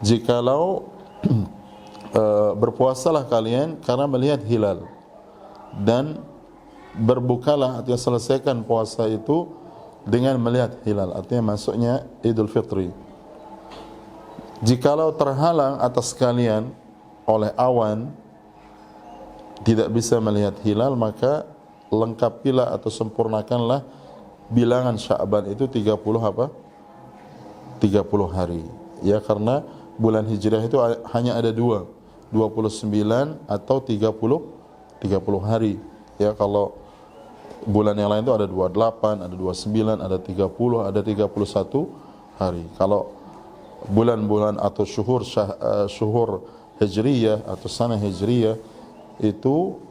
Jikalau berpuasalah kalian karena melihat hilal, dan berbukalah, artinya selesaikan puasa itu dengan melihat hilal, artinya masuknya Idul Fitri. Jikalau terhalang atas kalian oleh awan, tidak bisa melihat hilal, maka lengkapilah atau sempurnakanlah bilangan Sya'ban itu 30 hari. Ya, karena bulan Hijriah itu hanya ada 29 atau 30 hari. Ya, kalau bulan yang lain itu ada 28, ada 29, ada 30, ada 31 hari. Kalau bulan-bulan atau syuhur Hijriyah atau sana Hijriyah itu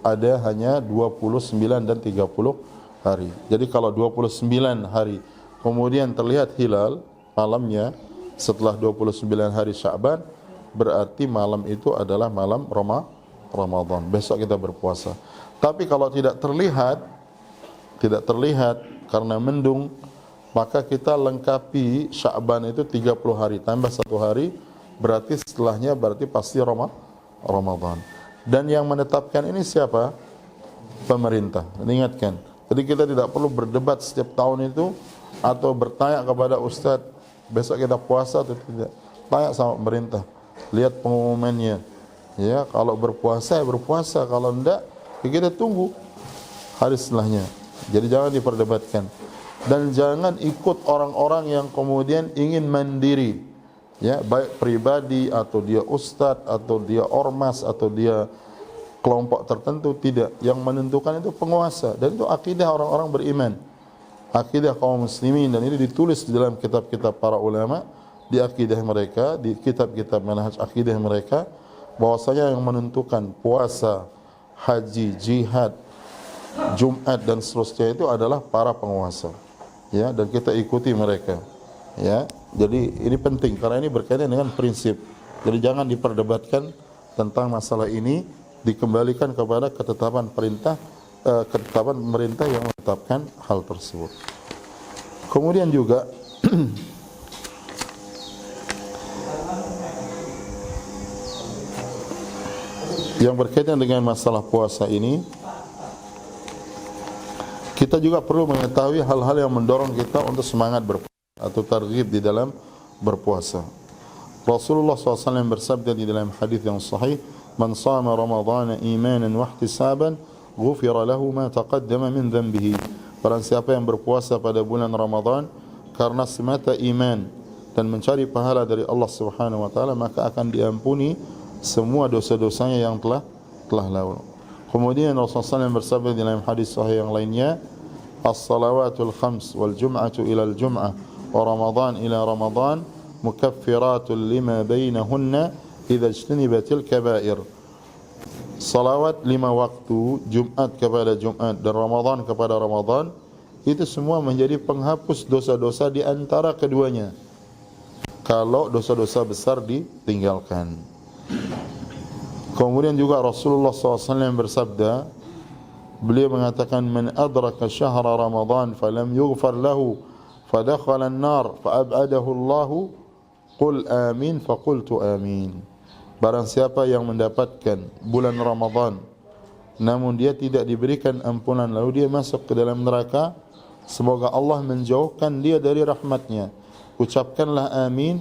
ada hanya 29 dan 30 hari. Jadi kalau 29 hari kemudian terlihat hilal malamnya setelah 29 hari Sya'ban, berarti malam itu adalah malam Ramadan. Besok kita berpuasa. Tapi kalau tidak terlihat karena mendung, maka kita lengkapi Sya'ban itu 30 hari tambah 1 hari, berarti setelahnya berarti pasti Ramadan. Dan yang menetapkan ini siapa? Pemerintah. Ingatkan. Jadi kita tidak perlu berdebat setiap tahun itu atau bertanya kepada ustaz, besok kita puasa atau tidak. Tanya sama pemerintah. Lihat pengumumannya. Ya, kalau berpuasa ya berpuasa, kalau enggak ya kita tunggu hari setelahnya. Jadi jangan diperdebatkan. Dan jangan ikut orang-orang yang kemudian ingin mandiri, ya, baik pribadi atau dia ustadz atau dia ormas atau dia kelompok tertentu. Tidak, yang menentukan itu penguasa, dan itu akidah orang-orang beriman, akidah kaum muslimin, dan ini ditulis di dalam kitab-kitab para ulama, di akidah mereka, di kitab-kitab manhaj akidah mereka, bahwasanya yang menentukan puasa, haji, jihad, Jumat dan seterusnya itu adalah para penguasa. Ya, dan kita ikuti mereka. Ya, jadi ini penting karena ini berkaitan dengan prinsip. Jadi jangan diperdebatkan tentang masalah ini, dikembalikan kepada ketetapan pemerintah yang menetapkan hal tersebut. Kemudian juga yang berkaitan dengan masalah puasa ini, kita juga perlu mengetahui hal-hal yang mendorong kita untuk semangat berpuasa atau targhib di dalam berpuasa. Rasulullah SAW bersabda di dalam hadis yang sahih, "Man shama Ramadhana imanan wa ihtisaban, ghufira lahu ma taqaddama min dhanbihi." Barang siapa yang berpuasa pada bulan Ramadan karena semata iman dan mencari pahala dari Allah Subhanahu wa taala, maka akan diampuni semua dosa-dosanya yang telah lalu. Kemudian Rasulullah SAW bersabda di dalam hadis sahih yang lainnya, "As-salawatul khams wal jum'atu ila al-jum'ah wa Ramadan ila Ramadan mukaffiratun lima bainahunna idza ijtanibatil kaba'ir." Salawat 5 waktu, Jumat kepada Jumat dan Ramadan kepada Ramadan, itu semua menjadi penghapus dosa-dosa di antara keduanya, kalau dosa-dosa besar ditinggalkan. Kemudian juga Rasulullah SAW bersabda, beliau mengatakan, "Man adraka syahra Ramadan falam yughfar lahu fadakhala an-nar fa'ab'adahu Allahu qul amin faqultu amin." Barang siapa yang mendapatkan bulan Ramadan namun dia tidak diberikan ampunan, lalu dia masuk ke dalam neraka, semoga Allah menjauhkan dia dari rahmatnya. Ucapkanlah amin,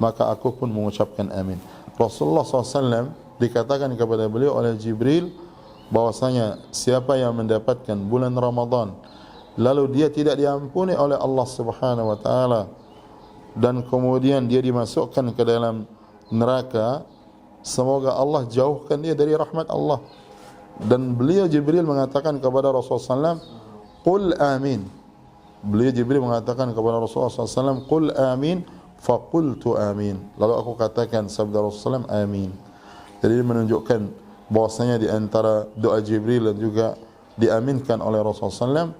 maka aku pun mengucapkan amin. Rasulullah SAW dikatakan kepada beliau oleh Jibril bahwasanya siapa yang mendapatkan bulan Ramadan lalu dia tidak diampuni oleh Allah Subhanahu wa taala dan kemudian dia dimasukkan ke dalam neraka, semoga Allah jauhkan dia dari rahmat Allah. Dan beliau Jibril mengatakan kepada Rasulullah SAW, "Qul amin." Beliau Jibril mengatakan kepada Rasulullah SAW, "Qul amin." Faqultu amin. Lalu aku katakan sabda Rasulullah SAW, amin. Jadi ini menunjukkan bahwasanya di antara doa Jibril dan juga diaminkan oleh Rasulullah SAW,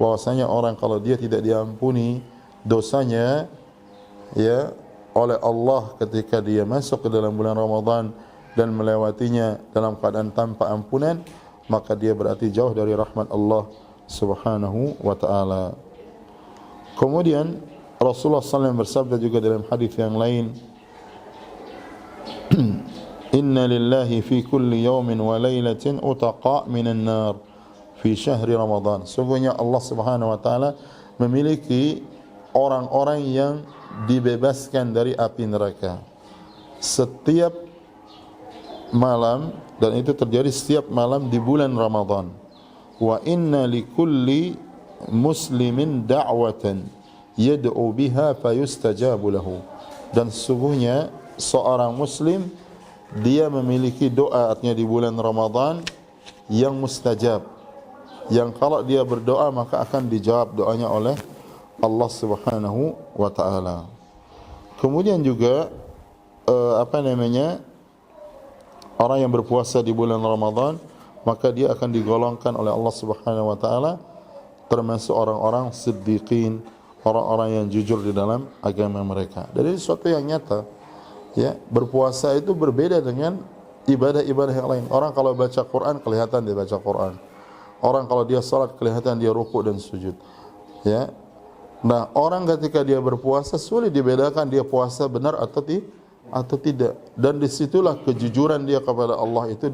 bahwasanya orang kalau dia tidak diampuni dosanya ya oleh Allah ketika dia masuk ke dalam bulan Ramadan dan melewatinya dalam keadaan tanpa ampunan, maka dia berarti jauh dari rahmat Allah Subhanahu wa taala. Kemudian Rasulullah SAW bersabda juga dalam hadis yang lain, "Inna lillahi fi kulli yawmin wa laylatin utaqa minan nar fi syahri Ramadan." Sungguhnya Allah Subhanahu wa taala memiliki orang-orang yang dibebaskan dari api neraka setiap malam, dan itu terjadi setiap malam di bulan Ramadan. Wa inna likulli muslimin da'watan yad'u biha fayustajabu lahu. Dan sesungguhnya seorang muslim dia memiliki doa, artinya di bulan Ramadan, yang mustajab, yang kalau dia berdoa maka akan dijawab doanya oleh Allah Subhanahu wa taala. Kemudian juga orang yang berpuasa di bulan Ramadan, maka dia akan digolongkan oleh Allah Subhanahu wa taala termasuk orang-orang siddiqin, orang-orang yang jujur di dalam agama mereka. Jadi sesuatu yang nyata. Ya, berpuasa itu berbeda dengan ibadah-ibadah yang lain. Orang kalau baca Quran kelihatan dia baca Quran. Orang kalau dia salat kelihatan dia rukuk dan sujud. Ya. Nah, orang ketika dia berpuasa sulit dibedakan dia puasa benar atau tidak. Dan disitulah kejujuran dia kepada Allah itu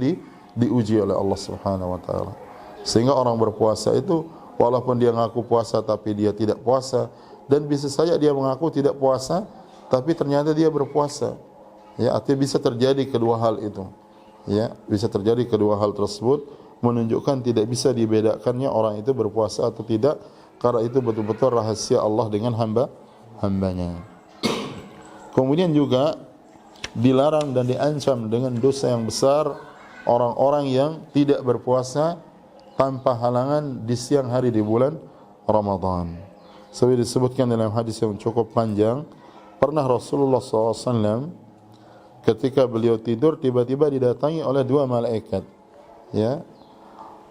diuji oleh Allah Subhanahu wa taala. Sehingga orang berpuasa itu walaupun dia mengaku puasa tapi dia tidak puasa, dan bisa saja dia mengaku tidak puasa tapi ternyata dia berpuasa. Ya, artinya bisa terjadi kedua hal itu. Ya, bisa terjadi kedua hal tersebut, menunjukkan tidak bisa dibedakannya orang itu berpuasa atau tidak, karena itu betul-betul rahasia Allah dengan hambanya. Kemudian juga dilarang dan diancam dengan dosa yang besar orang-orang yang tidak berpuasa tanpa halangan di siang hari di bulan Ramadan. Seperti disebutkan dalam hadis yang cukup panjang, pernah Rasulullah SAW ketika beliau tidur tiba-tiba didatangi oleh 2 malaikat. Ya,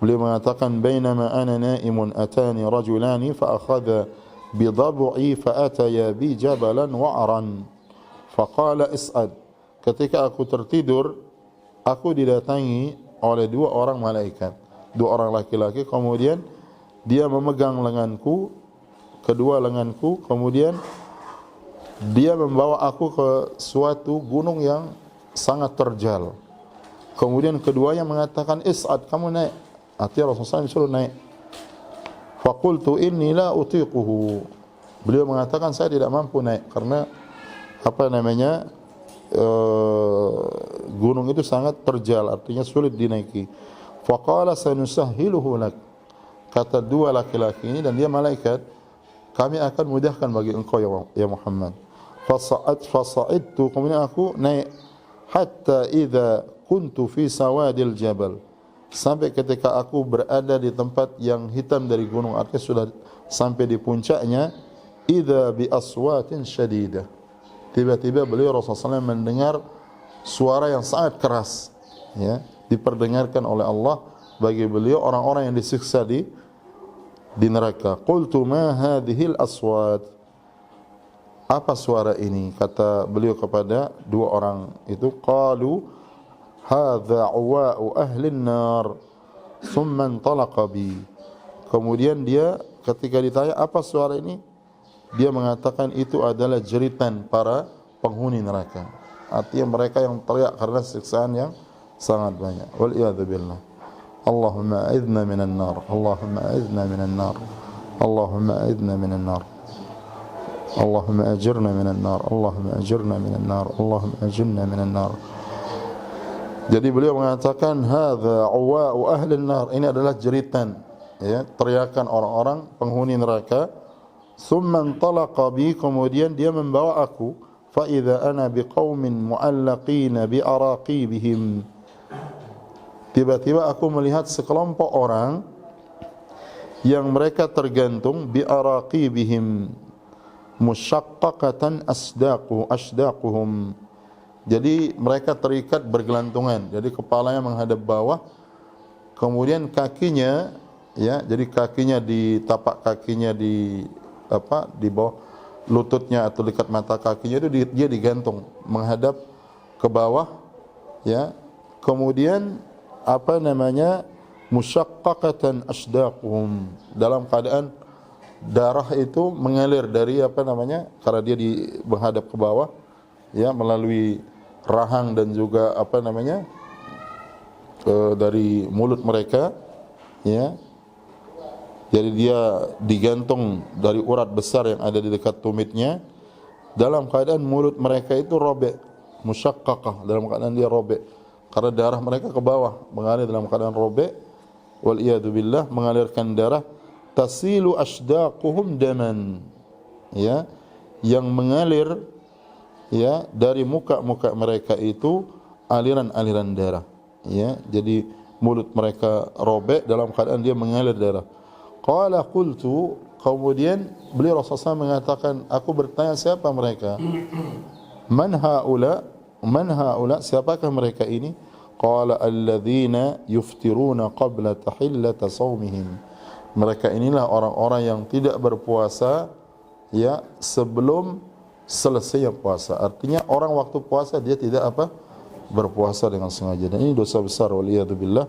beliau mengatakan, "Bainama ana naimun atani rajulani fa akhadha bi dhab'i fa ataya bi jabalan wa'ran fa qala is'ad." Ketika aku tertidur, aku didatangi oleh 2 orang malaikat, 2 orang laki-laki, kemudian dia memegang lenganku, kedua lenganku, kemudian dia membawa aku ke suatu gunung yang sangat terjal. Kemudian keduanya mengatakan, "Is'ad, kamu naik." Artinya Rasulullah SAW suruh naik. Faqultu inni la utiquhu. Beliau mengatakan saya tidak mampu naik karena gunung itu sangat terjal, artinya sulit dinaiki. Faqala sanusahhiluhu lak. Kata dua laki-laki ini, dan dia malaikat, kami akan mudahkan bagi engkau ya Muhammad. Fasa'idtu, kemudian aku naik, hatta idza kuntu fi sawadil jabal, sampai ketika aku berada di tempat yang hitam dari gunung, artinya sudah sampai di puncaknya. Idza bi aswatin syadidah, tiba-tiba beliau Rasulullah SAW mendengar suara yang sangat keras, ya, diperdengarkan oleh Allah bagi beliau orang-orang yang disiksa di neraka. Qultu ma hadhil aswat, apa suara ini? Kata beliau kepada dua orang itu, qalu hadza uwa'u ahli an-nar thumma intalaqa bi. Kemudian dia ketika ditanya apa suara ini, dia mengatakan itu adalah jeritan para penghuni neraka. Artinya mereka yang teriak karena siksaan yang sangat banyak. Wal iyadzu billah. Allahumma a'idna minan nar. Allahumma a'idna minan nar. Allahumma a'idna minan nar. Allahumma ajirna minan nar. Allahumma ajirna minan nar. Allahumma ajirna minan nar. Jadi beliau mengatakan hadza uwa'u ahli nar, ini adalah jeritan, ya, teriakan orang-orang penghuni neraka. Thumma intalaqa bi, kemudian dia membawa aku, fa idza ana biqaumin mu'allaqina bi araqibihim. Tiba-tiba aku melihat sekelompok orang yang mereka tergantung bi araqibihim musyaqqaqatan asdaquhum. Jadi mereka terikat bergelantungan. Jadi kepalanya menghadap bawah, kemudian kakinya, ya, jadi kakinya di tapak kakinya di bawah lututnya atau dekat mata kakinya itu dia digantung menghadap ke bawah, ya. Kemudian musyaqqaqatan asdaquhum, dalam keadaan darah itu mengalir dari karena dia menghadap ke bawah, ya, melalui rahang dan juga dari mulut mereka, ya. Jadi dia digantung dari urat besar yang ada di dekat tumitnya, dalam keadaan mulut mereka itu robek, musyaqqaqah, dalam keadaan dia robek karena darah mereka ke bawah mengalir dalam keadaan robek. Wal iyadu billah, mengalirkan darah. Tasilu asdaquhum daman, ya, yang mengalir, ya, dari muka-muka mereka itu aliran-aliran darah, ya. Jadi mulut mereka robek dalam keadaan dia mengalir darah. Qala qultu, kemudian beliau Rasulullah SAW mengatakan, aku bertanya siapa mereka? Man haula, siapakah mereka ini? Qala alladzina yuftiruna qabla tahillata shaumihim. Mereka inilah orang-orang yang tidak berpuasa, ya, sebelum selesai puasa. Artinya orang waktu puasa dia tidak berpuasa dengan sengaja, dan ini dosa besar, waliyadzubillah.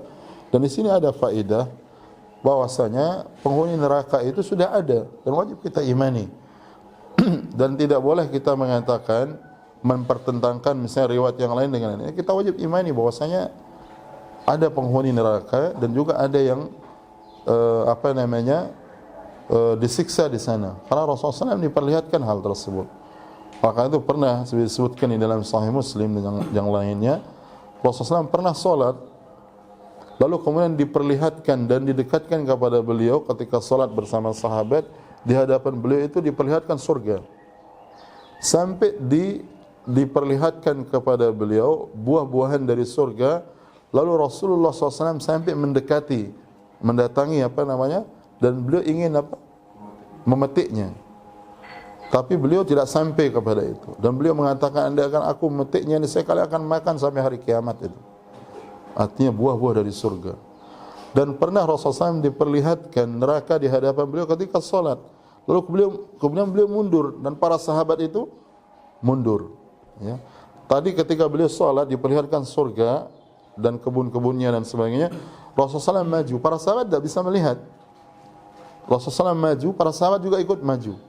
Dan di sini ada faedah bahwasanya penghuni neraka itu sudah ada dan wajib kita imani. Dan tidak boleh kita mengatakan, mempertentangkan misalnya riwayat yang lain dengan ini. Kita wajib imani bahwasanya ada penghuni neraka dan juga ada yang disiksa di sana. Karena Rasulullah SAW diperlihatkan hal tersebut. Maka itu pernah disebutkan di dalam Sahih Muslim dan yang lainnya, Rasulullah SAW pernah solat, lalu kemudian diperlihatkan dan didekatkan kepada beliau ketika solat bersama sahabat, di hadapan beliau itu diperlihatkan surga. Sampai diperlihatkan kepada beliau buah-buahan dari surga, lalu Rasulullah SAW sampai mendatangi dan beliau ingin memetiknya. Tapi beliau tidak sampai kepada itu, dan beliau mengatakan, andai akan aku memetiknya ini, saya kali akan makan sampai hari kiamat itu. Artinya buah-buah dari surga. Dan pernah Rasulullah SAW diperlihatkan neraka di hadapan beliau ketika salat. Lalu kemudian beliau mundur dan para sahabat itu mundur, ya. Tadi ketika beliau salat diperlihatkan surga dan kebun-kebunnya dan sebagainya, Rasulullah SAW maju, para sahabat tidak bisa melihat. Rasulullah SAW maju, para sahabat juga ikut maju.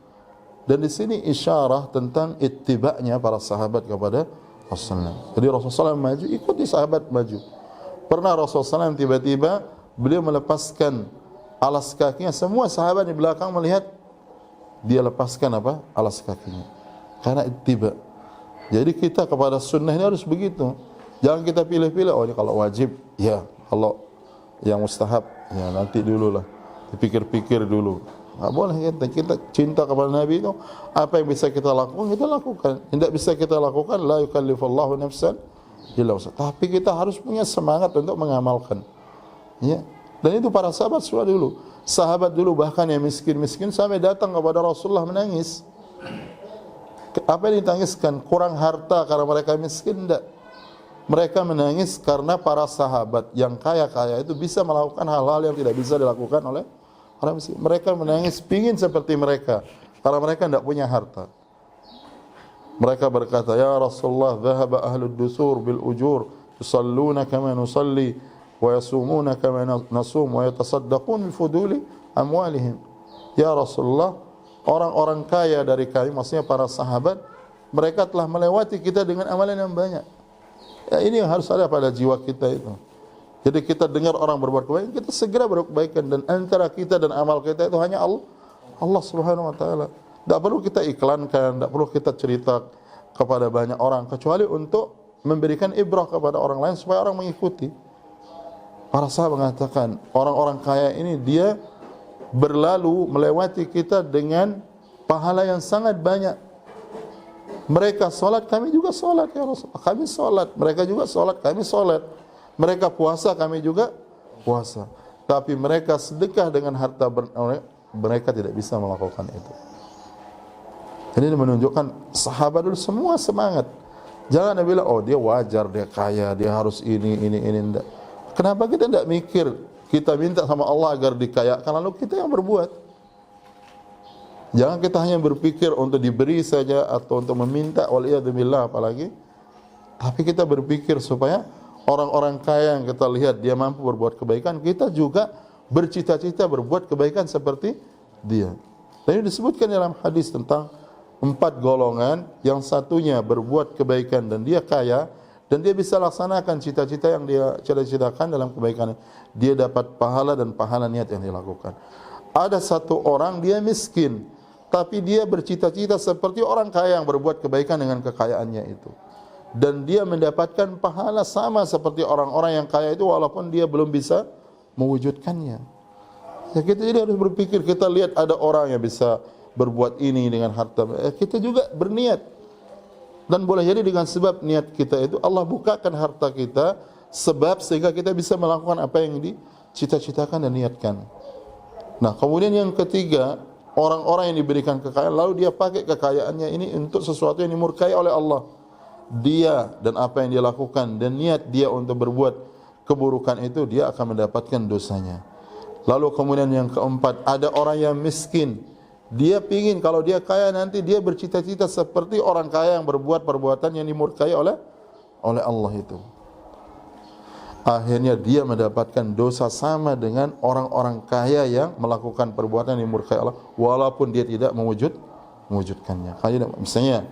Dan di sini isyarah tentang ittiba'nya para sahabat kepada Rasulullah. Jadi Rasulullah SAW maju, ikuti sahabat maju. Pernah Rasulullah SAW tiba-tiba beliau melepaskan alas kakinya, semua sahabat di belakang melihat dia lepaskan apa? Alas kakinya. Karena ittiba. Jadi kita kepada sunnah ini harus begitu. Jangan kita pilih-pilih, oh ini kalau wajib, ya. Kalau yang mustahab, ya nanti dulu lah. Dipikir-pikir dulu. Nggak boleh kita cinta kepada Nabi itu, apa yang bisa kita lakukan, kita lakukan. Tidak bisa kita lakukan, la yukallifullahu nafsan illa wus'aha. Tapi kita harus punya semangat untuk mengamalkan. Ya. Dan itu para sahabat sudah dulu. Sahabat dulu bahkan yang miskin-miskin sampai datang kepada Rasulullah menangis. Apa yang ditangiskan? Kurang harta karena mereka miskin? Tidak. Mereka menangis karena para sahabat yang kaya-kaya itu bisa melakukan hal-hal yang tidak bisa dilakukan oleh orang miskin. Mereka menangis pingin seperti mereka karena mereka tidak punya harta. Mereka berkata, ya Rasulullah, dhahaba ahlud dusur bil ujur, yusalluna kama nusalli, wa yasumuna kama nasum, wa yatasaddaqun bi fuduli amwalihim. Ya Rasulullah, orang-orang kaya dari kami, maksudnya para sahabat, mereka telah melewati kita dengan amalan yang banyak. Ya, ini yang harus ada pada jiwa kita itu. Jadi kita dengar orang berbuat kebaikan, kita segera berbuat kebaikan, dan antara kita dan amal kita itu hanya Allah Subhanahu wa taala. Tidak perlu kita iklankan, tidak perlu kita cerita kepada banyak orang, kecuali untuk memberikan ibrah kepada orang lain supaya orang mengikuti. Para sahabat mengatakan, orang-orang kaya ini dia berlalu melewati kita dengan pahala yang sangat banyak. Mereka solat, kami juga solat, ya Rasulullah. Kami solat, mereka juga solat, kami solat. Mereka puasa, kami juga puasa. Tapi mereka sedekah dengan harta mereka tidak bisa melakukan itu. Jadi ini menunjukkan sahabat dulu semua semangat. Jangan ada bilang, oh dia wajar, dia kaya, dia harus ini. Enggak. Kenapa kita tidak mikir? Kita minta sama Allah agar dikayakan, lalu kita yang berbuat. Jangan kita hanya berpikir untuk diberi saja atau untuk meminta, waliyadzubillah apalagi. Tapi kita berpikir supaya orang-orang kaya yang kita lihat dia mampu berbuat kebaikan, kita juga bercita-cita berbuat kebaikan seperti dia. Dan ini disebutkan dalam hadis tentang 4 golongan, yang satunya berbuat kebaikan dan dia kaya, dan dia bisa laksanakan cita-cita yang dia cita-citakan dalam kebaikan. Dia dapat pahala dan pahala niat yang dilakukan. Ada satu orang dia miskin, tapi dia bercita-cita seperti orang kaya yang berbuat kebaikan dengan kekayaannya itu. Dan dia mendapatkan pahala sama seperti orang-orang yang kaya itu walaupun dia belum bisa mewujudkannya. Ya, kita jadi harus berpikir, kita lihat ada orang yang bisa berbuat ini dengan harta, kita juga berniat. Dan boleh jadi dengan sebab niat kita itu Allah bukakan harta kita, sebab sehingga kita bisa melakukan apa yang dicita-citakan dan niatkan. Nah, kemudian yang ketiga, orang-orang yang diberikan kekayaan lalu dia pakai kekayaannya ini untuk sesuatu yang dimurkai oleh Allah. Dia dan apa yang dia lakukan dan niat dia untuk berbuat keburukan itu, dia akan mendapatkan dosanya. Lalu kemudian yang keempat, ada orang yang miskin. Dia pingin kalau dia kaya nanti dia bercita-cita seperti orang kaya yang berbuat perbuatan yang dimurkai oleh Allah itu. Akhirnya dia mendapatkan dosa sama dengan orang-orang kaya yang melakukan perbuatan yang dimurkai Allah walaupun dia tidak mewujudkannya. Kayak misalnya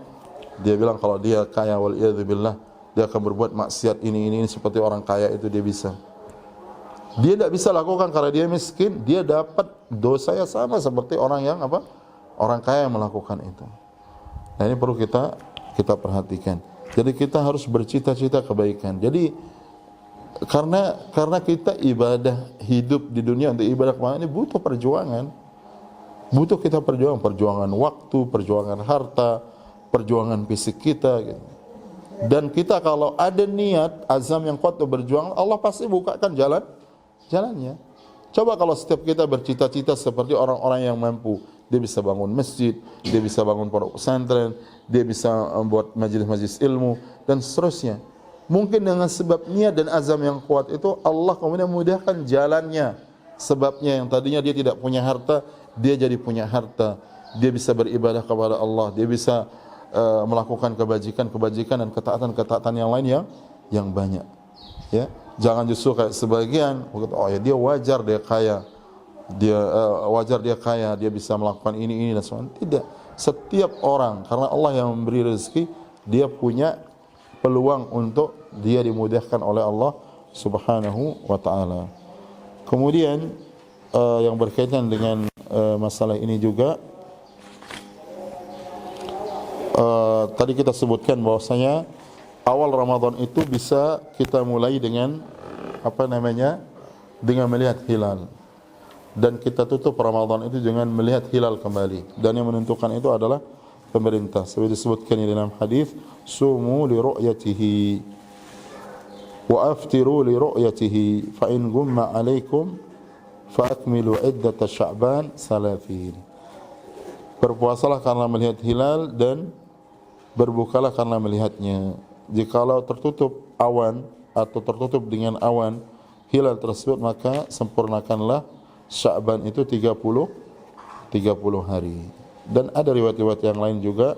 dia bilang kalau dia kaya, waliyadzubillah, dia akan berbuat maksiat ini seperti orang kaya itu dia bisa. Dia tidak bisa lakukan karena dia miskin, dia dapat dosanya sama seperti orang yang apa? Orang kaya yang melakukan itu. Nah, ini perlu kita perhatikan. Jadi kita harus bercita-cita kebaikan. Jadi karena kita ibadah hidup di dunia untuk ibadah kemana ini butuh perjuangan. Butuh kita perjuangan waktu, perjuangan harta, perjuangan fisik kita gitu. Dan kita kalau ada niat, azam yang kuat untuk berjuang, Allah pasti bukakan jalannya. Coba kalau setiap kita bercita-cita seperti orang-orang yang mampu, dia bisa bangun masjid, dia bisa bangun pondok pesantren, dia bisa membuat majelis-majelis ilmu dan seterusnya. Mungkin dengan sebab niat dan azam yang kuat itu Allah kemudian memudahkan jalannya. Sebabnya yang tadinya dia tidak punya harta, dia jadi punya harta. Dia bisa beribadah kepada Allah, dia bisa melakukan kebajikan dan ketaatan yang lain yang banyak. Ya, jangan justru kayak sebagian, oh ya dia wajar dia kaya, dia bisa melakukan ini dan sebagainya. Tidak, setiap orang karena Allah yang memberi rezeki, dia punya peluang untuk dia dimudahkan oleh Allah Subhanahu wa taala. Kemudian yang berkaitan dengan masalah ini juga, tadi kita sebutkan bahwasanya awal Ramadan itu bisa kita mulai dengan dengan melihat hilal, dan kita tutup Ramadan itu dengan melihat hilal kembali, dan yang menentukan itu adalah pemerintah. Seperti disebutkan di dalam hadis, sumu li ru'yatihi wa aftiru li ru'yatihi fa in gumma alaikum fa akmilu iddata Sya'ban 30. Berpuasalah karena melihat hilal dan berbukalah karena melihatnya. Jikalau tertutup awan atau tertutup dengan awan hilal tersebut, maka sempurnakanlah Sya'ban itu 30 hari. Dan ada riwayat-riwayat yang lain juga,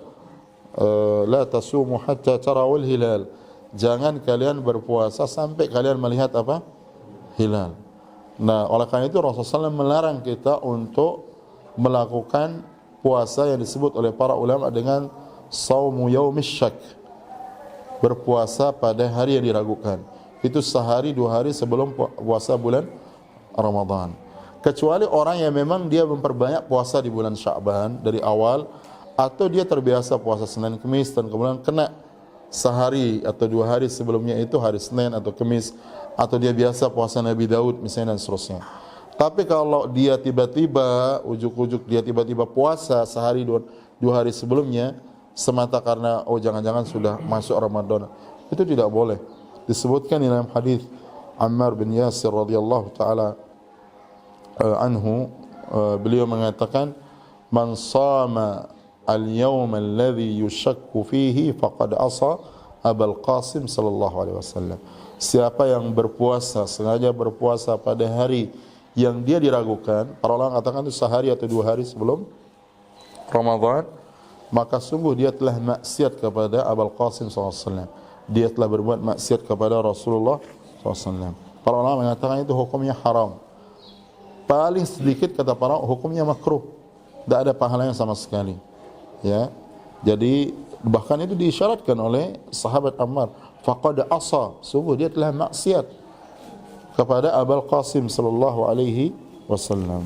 la tasumu hatta tarawul hilal. Jangan kalian berpuasa sampai kalian melihat apa? Hilal. Nah, oleh karena itu Rasulullah SAW melarang kita untuk melakukan puasa yang disebut oleh para ulama dengan saumu yaumis syak. Berpuasa pada hari yang diragukan. Itu sehari 2 hari sebelum puasa bulan Ramadan. Kecuali orang yang memang dia memperbanyak puasa di bulan Sya'ban dari awal, atau dia terbiasa puasa Senin Kamis dan kemudian kena sehari atau 2 hari sebelumnya itu hari Senin atau Kamis, atau dia biasa puasa Nabi Daud misalnya dan seterusnya. Tapi kalau dia tiba-tiba ujuk-ujuk dia tiba-tiba puasa sehari 2 hari sebelumnya semata karena jangan-jangan sudah masuk Ramadan, itu tidak boleh. Disebutkan dalam hadis Ammar bin Yasir radhiyallahu taala anhu, beliau mengatakan, man sama al-yawm alladhi yushakku fihi faqad asa Abul Qasim sallallahu alaihi wasallam. Siapa yang berpuasa, sengaja berpuasa pada hari yang dia diragukan, para ulama katakan itu sehari atau 2 hari sebelum Ramadan, maka sungguh dia telah maksiat kepada Abul Qasim sallallahu alaihi wasallam. Dia telah berbuat maksiat kepada Rasulullah sallallahu alaihi wasallam. Para ulama mengatakan itu hukumnya haram. Paling sedikit kata para hukumnya makruh, tidak ada pahalanya sama sekali. Ya, jadi bahkan itu diisyaratkan oleh sahabat Ammar, faqad asa, sungguh dia telah maksiat kepada Abul Qasim sallallahu alaihi wasallam.